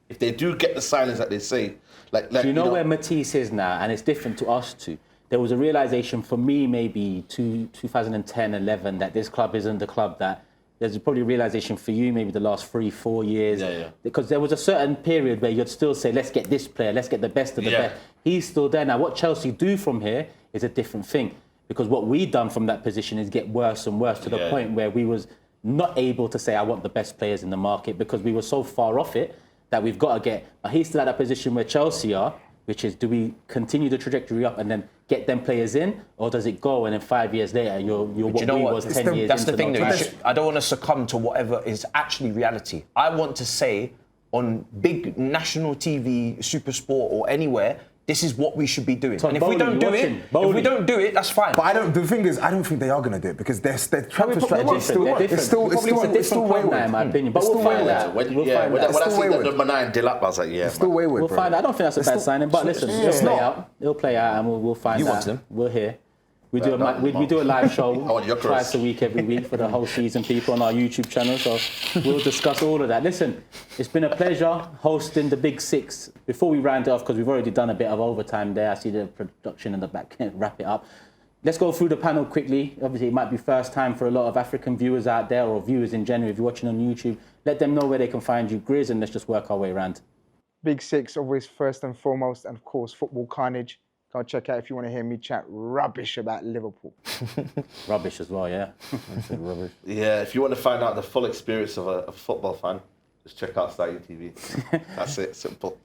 If they do get the signings that they say, like
do you know where Matisse is now, and it's different to us two. There was a realization for me maybe 2010-11 that this club isn't the club that. There's probably a realization for you maybe the last 3-4 years. Because there was a certain period where you'd still say, let's get this player, let's get the best of the best. He's still there. Now, what Chelsea do from here is a different thing. Because what we've done from that position is get worse and worse to the point where we was not able to say, I want the best players in the market because we were so far off it that we've got to get. But he's still at that position where Chelsea are, which is, do we continue the trajectory up and then get them players in, or does it go and then 5 years later you're what we was 10 years
That's
into
the thing,
no
though.
title?
I don't want to succumb to whatever is actually reality. I want to say on big national TV, Super Sport, or anywhere, this is what we should be doing.
So
and if we don't do it, that's fine.
But the thing is, I don't think they are going to do it because their transfer strategy is still
wayward, in my opinion. But we'll find out.
When I see the number 9 Dilap, I was like,
it's still wayward.
We'll find out. I don't think that's a bad signing. But listen, it'll play out, and we'll find out.
You want them?
We're here. We do a live show twice a week, every week for the whole season, people on our YouTube channel. So we'll discuss all of that. Listen, it's been a pleasure hosting the Big Six. Before we round it off, because we've already done a bit of overtime there, I see the production in the back. Wrap it up. Let's go through the panel quickly. Obviously, it might be first time for a lot of African viewers out there, or viewers in general. If you're watching on YouTube, let them know where they can find you, Grizz, and let's just work our way around.
Big Six, always first and foremost, and of course, Football Carnage. Go check out if you want to hear me chat rubbish about Liverpool.
Rubbish as well, yeah. Rubbish.
Yeah, if you want to find out the full experience of a football fan, just check out Sky TV. That's it, simple.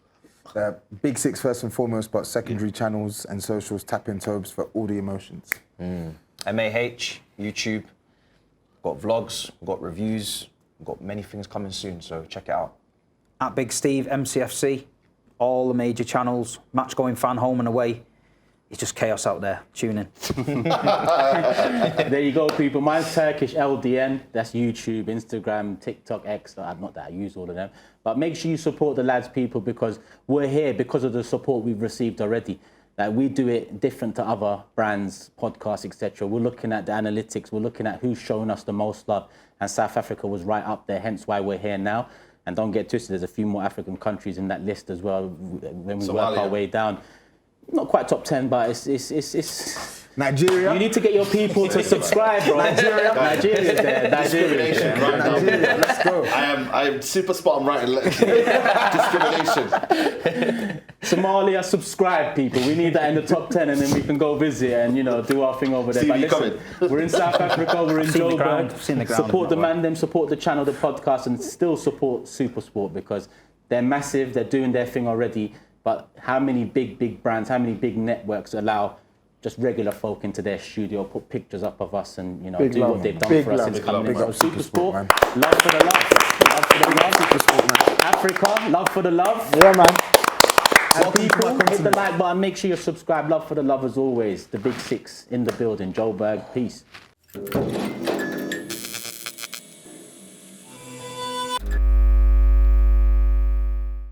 Big Six first and foremost, but secondary channels and socials, tap in Tobes for all the emotions.
MAH, YouTube, got vlogs, got reviews, got many things coming soon, so check it out.
At Big Steve, MCFC, all the major channels, match going fan home and away. It's just chaos out there. Tune in.
There you go, people. Mine's Turkish LDN. That's YouTube, Instagram, TikTok, X. Not that I use all of them. But make sure you support the lads, people, because we're here because of the support we've received already. Like, we do it different to other brands, podcasts, etc. We're looking at the analytics. We're looking at who's showing us the most love. And South Africa was right up there, hence why we're here now. And don't get twisted, there's a few more African countries in that list as well when we work our way down. Not quite top 10, but it's
Nigeria.
You need to get your people to subscribe, bro. Nigeria's there. Nigeria's there.
go.
I am super spot on right and left. Discrimination.
Somalia, subscribe, people. We need that in the top 10, and then we can go visit and do our thing over there.
See
But
you
listen, we're in South Africa. We're in
seen the ground.
Joburg.
I've seen the ground.
Support the man, them. Support the channel, the podcast, and still support Supersport because they're massive. They're doing their thing already. But how many big brands, how many big networks allow just regular folk into their studio, put pictures up of us, and
Big
do
love,
what they've done
big
for us
love.
since
Big
coming in.
love.
So
Big up
Supersport,
Supersport, man.
love for the love, love for the love.
Supersport, man.
Africa, love for the love.
Yeah, man.
And people, hit the like button. Make sure you subscribe. Love for the love as always. The Big Six in the building. Joburg, peace.